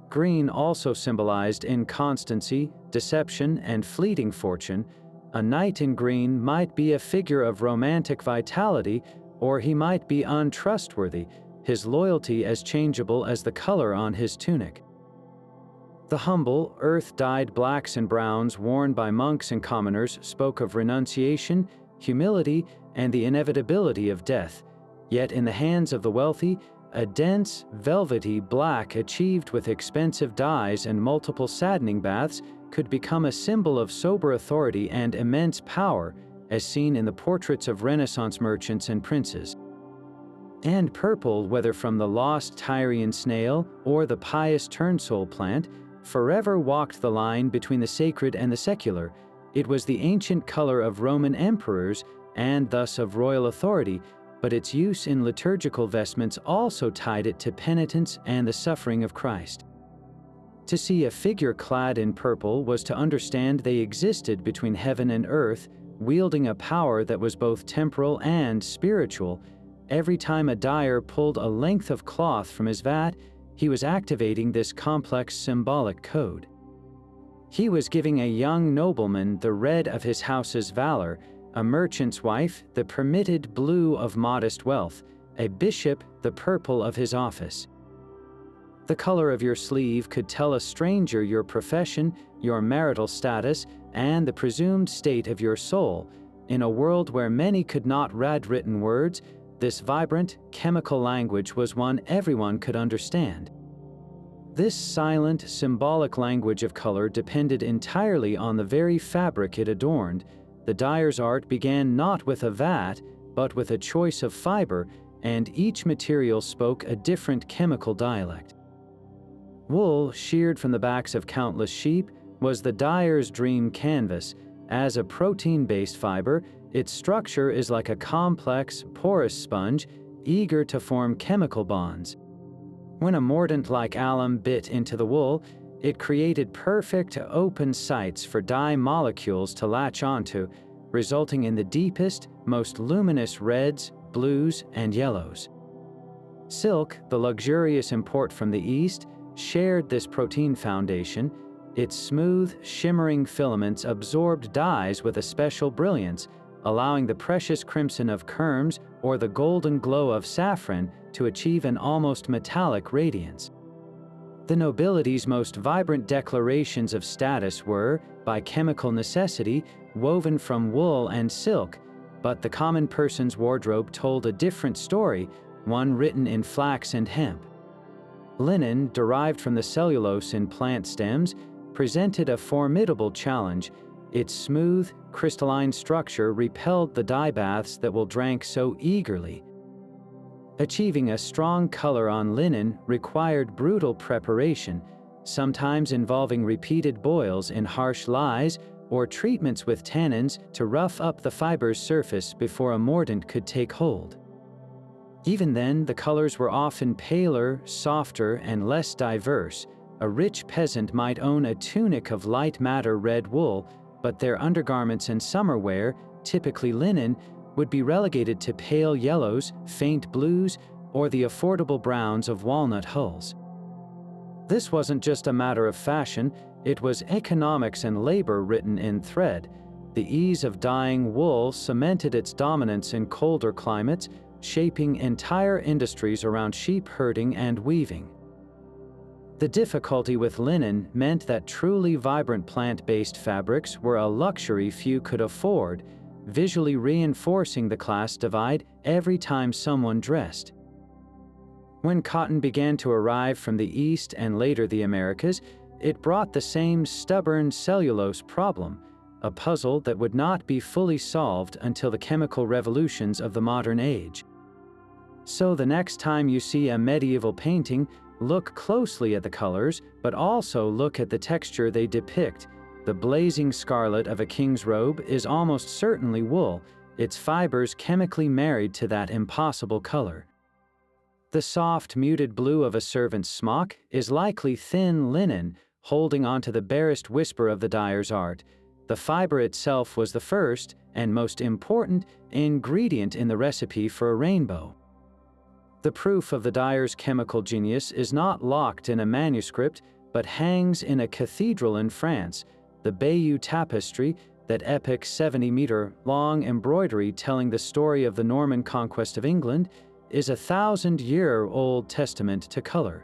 Green also symbolized inconstancy, deception, and fleeting fortune. A knight in green might be a figure of romantic vitality, or he might be untrustworthy, his loyalty as changeable as the color on his tunic. The humble, earth-dyed blacks and browns worn by monks and commoners spoke of renunciation, humility, and the inevitability of death, yet in the hands of the wealthy, a dense, velvety black achieved with expensive dyes and multiple saddening baths could become a symbol of sober authority and immense power, as seen in the portraits of Renaissance merchants and princes. And purple, whether from the lost Tyrian snail or the pious turnsole plant, forever walked the line between the sacred and the secular. It was the ancient color of Roman emperors and thus of royal authority, but its use in liturgical vestments also tied it to penitence and the suffering of Christ. To see a figure clad in purple was to understand they existed between heaven and earth, wielding a power that was both temporal and spiritual. Every time a dyer pulled a length of cloth from his vat, he was activating this complex symbolic code. He was giving a young nobleman the red of his house's valor, a merchant's wife the permitted blue of modest wealth, a bishop the purple of his office. The color of your sleeve could tell a stranger your profession, your marital status, and the presumed state of your soul. In a world where many could not read written words, this vibrant, chemical language was one everyone could understand. This silent, symbolic language of color depended entirely on the very fabric it adorned. The dyer's art began not with a vat, but with a choice of fiber, and each material spoke a different chemical dialect. Wool, sheared from the backs of countless sheep, was the dyer's dream canvas. As a protein-based fiber, its structure is like a complex, porous sponge, eager to form chemical bonds. When a mordant like alum bit into the wool, it created perfect, open sites for dye molecules to latch onto, resulting in the deepest, most luminous reds, blues, and yellows. Silk, the luxurious import from the East, shared this protein foundation. Its smooth, shimmering filaments absorbed dyes with a special brilliance, allowing the precious crimson of kermes or the golden glow of saffron to achieve an almost metallic radiance. The nobility's most vibrant declarations of status were, by chemical necessity, woven from wool and silk, but the common person's wardrobe told a different story, one written in flax and hemp. Linen, derived from the cellulose in plant stems, presented a formidable challenge. Its smooth, crystalline structure repelled the dye baths that will drank so eagerly. Achieving a strong color on linen required brutal preparation, sometimes involving repeated boils in harsh lyes or treatments with tannins to rough up the fiber's surface before a mordant could take hold. Even then, the colors were often paler, softer, and less diverse. A rich peasant might own a tunic of light madder red wool, but their undergarments and summer wear, typically linen, would be relegated to pale yellows, faint blues, or the affordable browns of walnut hulls. This wasn't just a matter of fashion, it was economics and labor written in thread. The ease of dyeing wool cemented its dominance in colder climates, shaping entire industries around sheep herding and weaving. The difficulty with linen meant that truly vibrant plant-based fabrics were a luxury few could afford, visually reinforcing the class divide every time someone dressed. When cotton began to arrive from the East and later the Americas, it brought the same stubborn cellulose problem, a puzzle that would not be fully solved until the chemical revolutions of the modern age. So the next time you see a medieval painting, look closely at the colors, but also look at the texture they depict. The blazing scarlet of a king's robe is almost certainly wool, its fibers chemically married to that impossible color. The soft, muted blue of a servant's smock is likely thin linen, holding onto the barest whisper of the dyer's art. The fiber itself was the first, and most important, ingredient in the recipe for a rainbow. The proof of the dyer's chemical genius is not locked in a manuscript, but hangs in a cathedral in France. The Bayeux tapestry, that epic 70-meter-long embroidery telling the story of the Norman conquest of England, is a 1,000-year-old testament to color.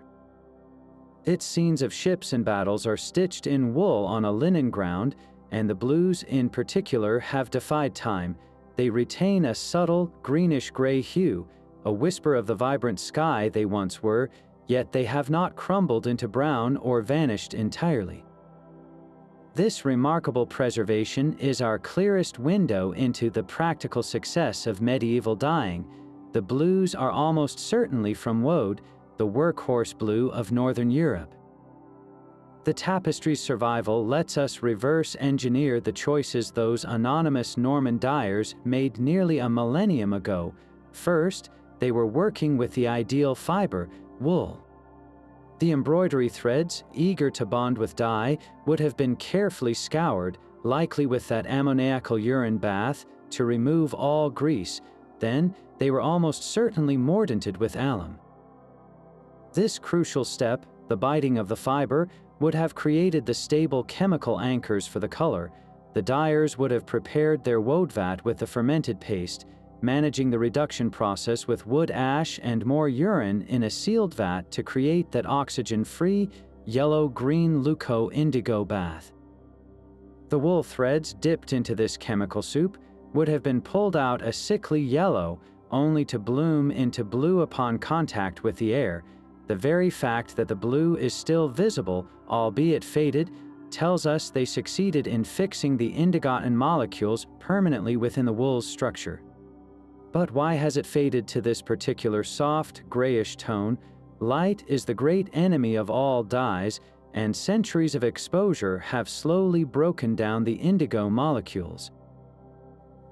Its scenes of ships and battles are stitched in wool on a linen ground, and the blues in particular have defied time. They retain a subtle greenish-gray hue, a whisper of the vibrant sky they once were, yet they have not crumbled into brown or vanished entirely. This remarkable preservation is our clearest window into the practical success of medieval dyeing. The blues are almost certainly from woad, the workhorse blue of Northern Europe. The tapestry's survival lets us reverse engineer the choices those anonymous Norman dyers made nearly a millennium ago. First, they were working with the ideal fiber, wool. The embroidery threads, eager to bond with dye, would have been carefully scoured, likely with that ammoniacal urine bath, to remove all grease. Then, they were almost certainly mordanted with alum. This crucial step, the biting of the fiber, would have created the stable chemical anchors for the color. The dyers would have prepared their woad vat with the fermented paste, managing the reduction process with wood ash and more urine in a sealed vat to create that oxygen-free, yellow-green leuco-indigo bath. The wool threads dipped into this chemical soup would have been pulled out a sickly yellow, only to bloom into blue upon contact with the air. The very fact that the blue is still visible, albeit faded, tells us they succeeded in fixing the indigotin molecules permanently within the wool's structure. But why has it faded to this particular soft, grayish tone? Light is the great enemy of all dyes, and centuries of exposure have slowly broken down the indigo molecules.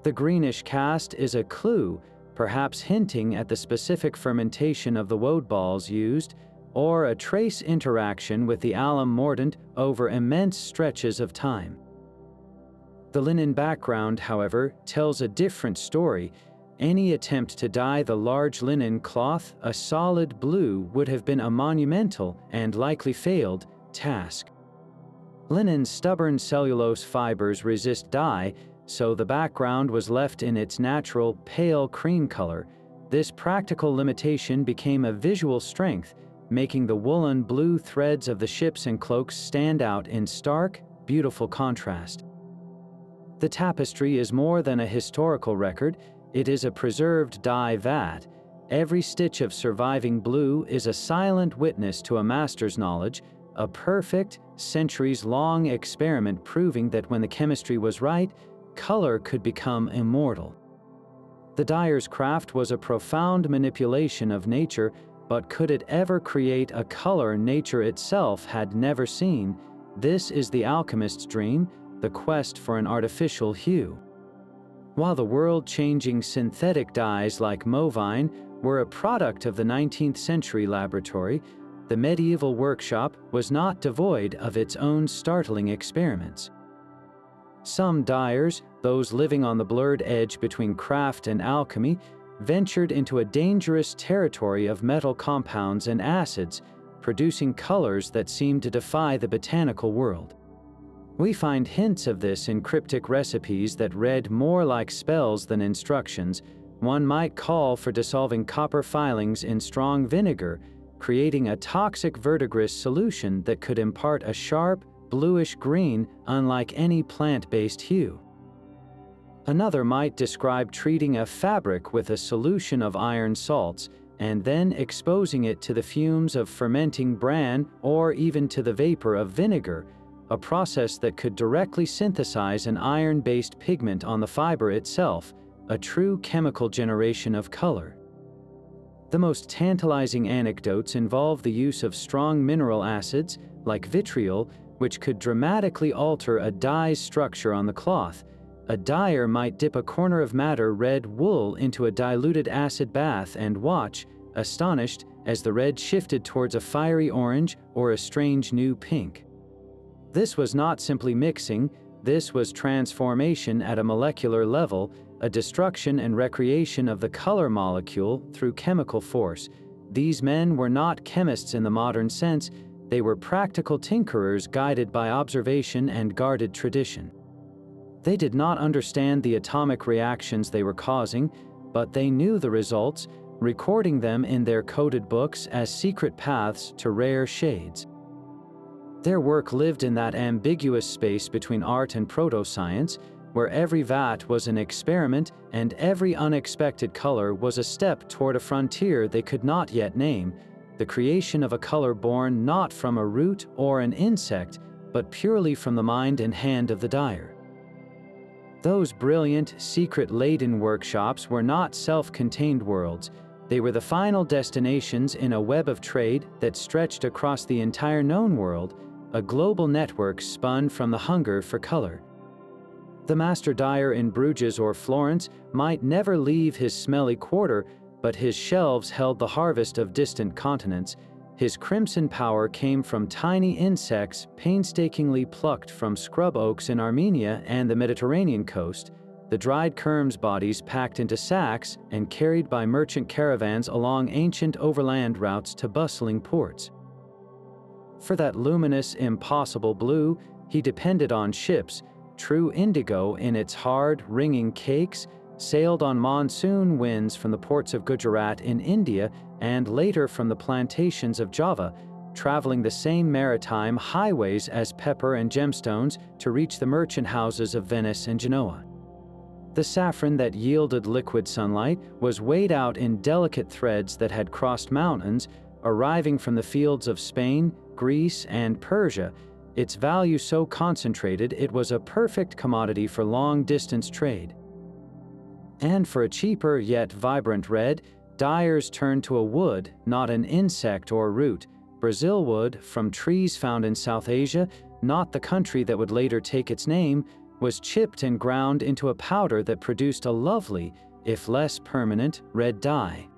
The greenish cast is a clue, perhaps hinting at the specific fermentation of the woad balls used, or a trace interaction with the alum mordant over immense stretches of time. The linen background, however, tells a different story. Any attempt to dye the large linen cloth a solid blue would have been a monumental, and likely failed, task. Linen's stubborn cellulose fibers resist dye, so the background was left in its natural, pale cream color. This practical limitation became a visual strength, making the woolen blue threads of the ships and cloaks stand out in stark, beautiful contrast. The tapestry is more than a historical record, it is a preserved dye vat. Every stitch of surviving blue is a silent witness to a master's knowledge, a perfect, centuries-long experiment proving that when the chemistry was right, color could become immortal. The dyer's craft was a profound manipulation of nature, but could it ever create a color nature itself had never seen? This is the alchemist's dream, the quest for an artificial hue. While the world-changing synthetic dyes like movine were a product of the 19th century laboratory, the medieval workshop was not devoid of its own startling experiments. Some dyers, those living on the blurred edge between craft and alchemy, ventured into a dangerous territory of metal compounds and acids, producing colors that seemed to defy the botanical world. We find hints of this in cryptic recipes that read more like spells than instructions. One might call for dissolving copper filings in strong vinegar, creating a toxic verdigris solution that could impart a sharp, bluish-green, unlike any plant-based hue. Another might describe treating a fabric with a solution of iron salts and then exposing it to the fumes of fermenting bran or even to the vapor of vinegar, a process that could directly synthesize an iron-based pigment on the fiber itself, a true chemical generation of color. The most tantalizing anecdotes involve the use of strong mineral acids, like vitriol, which could dramatically alter a dye's structure on the cloth. A dyer might dip a corner of madder red wool into a diluted acid bath and watch, astonished, as the red shifted towards a fiery orange or a strange new pink. This was not simply mixing, this was transformation at a molecular level, a destruction and recreation of the color molecule through chemical force. These men were not chemists in the modern sense, they were practical tinkerers guided by observation and guarded tradition. They did not understand the atomic reactions they were causing, but they knew the results, recording them in their coded books as secret paths to rare shades. Their work lived in that ambiguous space between art and proto-science, where every vat was an experiment and every unexpected color was a step toward a frontier they could not yet name, the creation of a color born not from a root or an insect, but purely from the mind and hand of the dyer. Those brilliant, secret-laden workshops were not self-contained worlds. They were the final destinations in a web of trade that stretched across the entire known world, a global network spun from the hunger for color. The master dyer in Bruges or Florence might never leave his smelly quarter, but his shelves held the harvest of distant continents. His crimson power came from tiny insects painstakingly plucked from scrub oaks in Armenia and the Mediterranean coast, the dried kermes bodies packed into sacks and carried by merchant caravans along ancient overland routes to bustling ports. For that luminous, impossible blue, he depended on ships. True indigo in its hard, ringing cakes sailed on monsoon winds from the ports of Gujarat in India and later from the plantations of Java, traveling the same maritime highways as pepper and gemstones to reach the merchant houses of Venice and Genoa. The saffron that yielded liquid sunlight was weighed out in delicate threads that had crossed mountains, arriving from the fields of Spain, Greece, and Persia, its value so concentrated it was a perfect commodity for long-distance trade. And for a cheaper yet vibrant red, dyers turned to a wood, not an insect or root. Brazil wood, from trees found in South Asia, not the country that would later take its name, was chipped and ground into a powder that produced a lovely, if less permanent, red dye.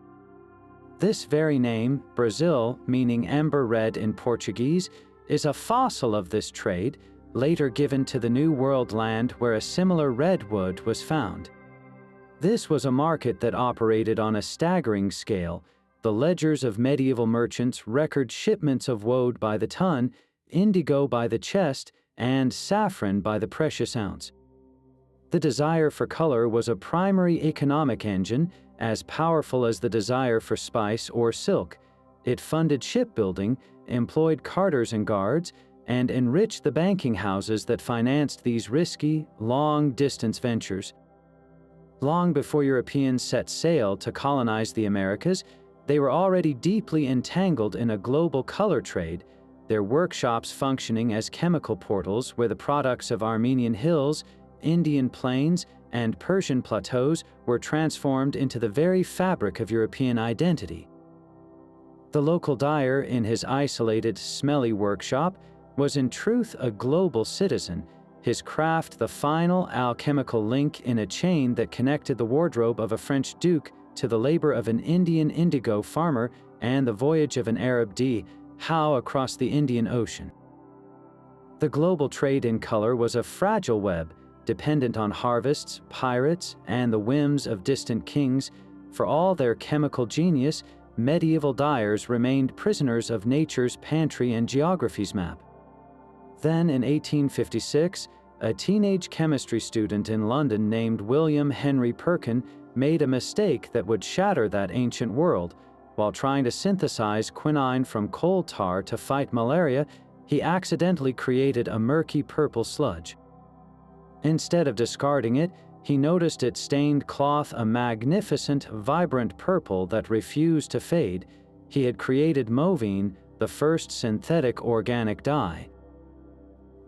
This very name, Brazil, meaning amber red in Portuguese, is a fossil of this trade, later given to the New World land where a similar red wood was found. This was a market that operated on a staggering scale. The ledgers of medieval merchants record shipments of woad by the ton, indigo by the chest, and saffron by the precious ounce. The desire for color was a primary economic engine, as powerful as the desire for spice or silk. It funded shipbuilding, employed carters and guards, and enriched the banking houses that financed these risky, long-distance ventures. Long before Europeans set sail to colonize the Americas, they were already deeply entangled in a global color trade, their workshops functioning as chemical portals where the products of Armenian hills, Indian plains, and Persian plateaus were transformed into the very fabric of European identity. The local dyer in his isolated, smelly workshop was in truth a global citizen, his craft the final alchemical link in a chain that connected the wardrobe of a French duke to the labor of an Indian indigo farmer and the voyage of an Arab dhow across the Indian Ocean. The global trade in color was a fragile web, dependent on harvests, pirates, and the whims of distant kings. For all their chemical genius, medieval dyers remained prisoners of nature's pantry and geography's map. Then, in 1856, a teenage chemistry student in London named William Henry Perkin made a mistake that would shatter that ancient world. While trying to synthesize quinine from coal tar to fight malaria, he accidentally created a murky purple sludge. Instead of discarding it, he noticed it stained cloth a magnificent, vibrant purple that refused to fade. He had created movine, the first synthetic organic dye.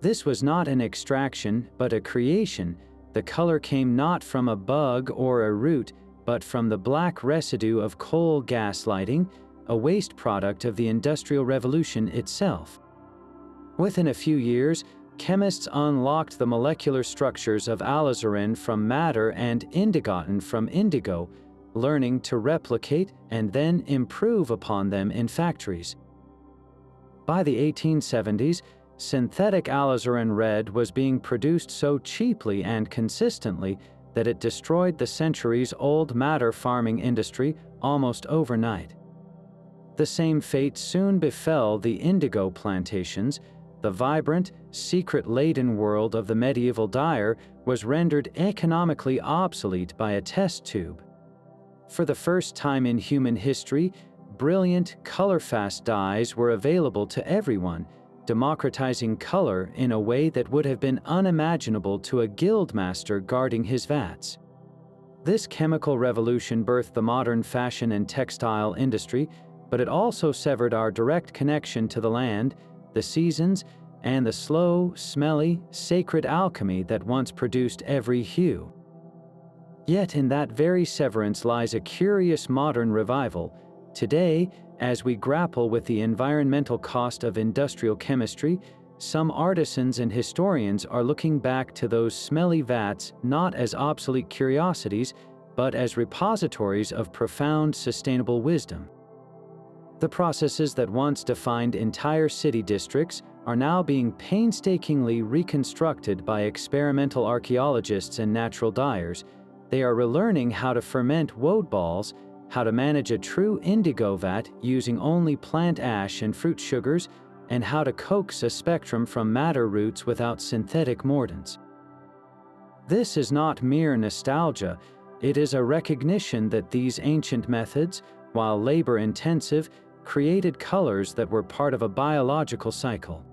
This was not an extraction, but a creation. The color came not from a bug or a root, but from the black residue of coal gaslighting, a waste product of the Industrial Revolution itself. Within a few years, chemists unlocked the molecular structures of alizarin from madder and indigotin from indigo, learning to replicate and then improve upon them in factories. By the 1870s, synthetic alizarin red was being produced so cheaply and consistently that it destroyed the centuries-old madder farming industry almost overnight. The same fate soon befell the indigo plantations. The vibrant, secret-laden world of the medieval dyer was rendered economically obsolete by a test tube. For the first time in human history, brilliant, color-fast dyes were available to everyone, democratizing color in a way that would have been unimaginable to a guildmaster guarding his vats. This chemical revolution birthed the modern fashion and textile industry, but it also severed our direct connection to the land, the seasons, and the slow, smelly, sacred alchemy that once produced every hue. Yet in that very severance lies a curious modern revival. Today, as we grapple with the environmental cost of industrial chemistry, some artisans and historians are looking back to those smelly vats not as obsolete curiosities, but as repositories of profound sustainable wisdom. The processes that once defined entire city districts are now being painstakingly reconstructed by experimental archaeologists and natural dyers. They are relearning how to ferment woad balls, how to manage a true indigo vat using only plant ash and fruit sugars, and how to coax a spectrum from madder roots without synthetic mordants. This is not mere nostalgia, it is a recognition that these ancient methods, while labor-intensive, created colors that were part of a biological cycle.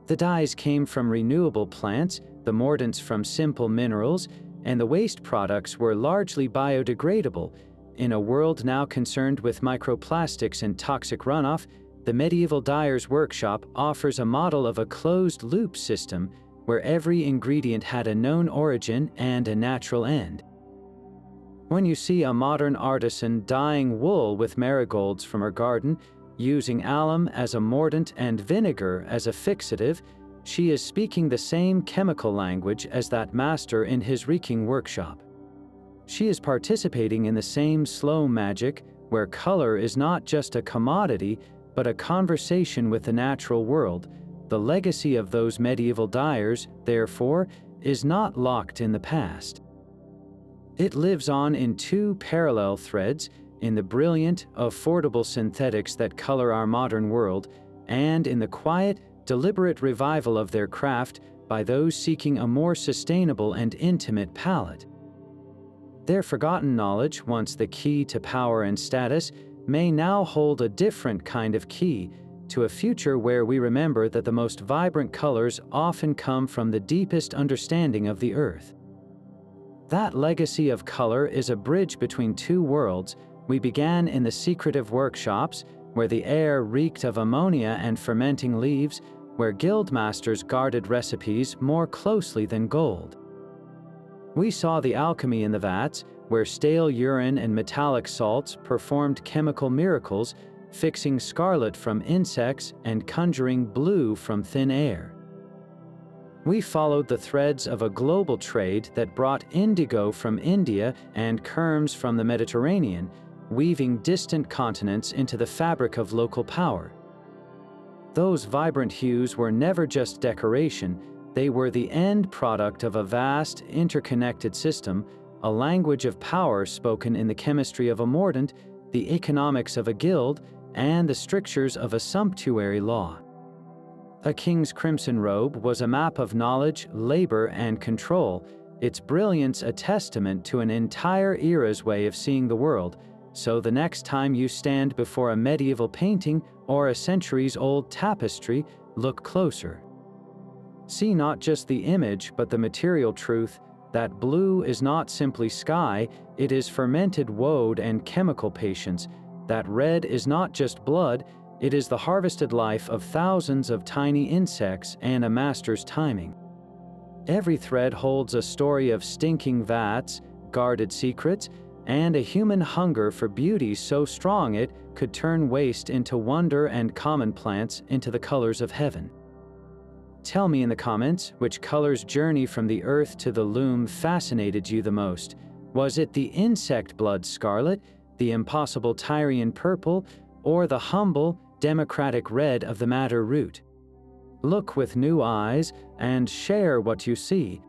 The dyes came from renewable plants, the mordants from simple minerals, and the waste products were largely biodegradable. In a world now concerned with microplastics and toxic runoff, the medieval dyer's workshop offers a model of a closed-loop system where every ingredient had a known origin and a natural end. When you see a modern artisan dyeing wool with marigolds from her garden, using alum as a mordant and vinegar as a fixative, she is speaking the same chemical language as that master in his reeking workshop. She is participating in the same slow magic where color is not just a commodity, but a conversation with the natural world. The legacy of those medieval dyers, therefore, is not locked in the past. It lives on in two parallel threads, in the brilliant, affordable synthetics that color our modern world, and in the quiet, deliberate revival of their craft by those seeking a more sustainable and intimate palette. Their forgotten knowledge, once the key to power and status, may now hold a different kind of key to a future where we remember that the most vibrant colors often come from the deepest understanding of the earth. That legacy of color is a bridge between two worlds. We began in the secretive workshops, where the air reeked of ammonia and fermenting leaves, where guildmasters guarded recipes more closely than gold. We saw the alchemy in the vats, where stale urine and metallic salts performed chemical miracles, fixing scarlet from insects and conjuring blue from thin air. We followed the threads of a global trade that brought indigo from India and kermes from the Mediterranean, weaving distant continents into the fabric of local power. Those vibrant hues were never just decoration, they were the end product of a vast, interconnected system, a language of power spoken in the chemistry of a mordant, the economics of a guild, and the strictures of a sumptuary law. A king's crimson robe was a map of knowledge, labor, and control, its brilliance a testament to an entire era's way of seeing the world. So the next time you stand before a medieval painting or a centuries-old tapestry, look closer. See not just the image, but the material truth. That blue is not simply sky, it is fermented woad and chemical patience. That red is not just blood, it is the harvested life of thousands of tiny insects and a master's timing. Every thread holds a story of stinking vats, guarded secrets, and a human hunger for beauty so strong it could turn waste into wonder and common plants into the colors of heaven. Tell me in the comments which color's journey from the earth to the loom fascinated you the most. Was it the insect blood scarlet, the impossible Tyrian purple, or the humble, democratic red of the madder root? Look with new eyes and share what you see.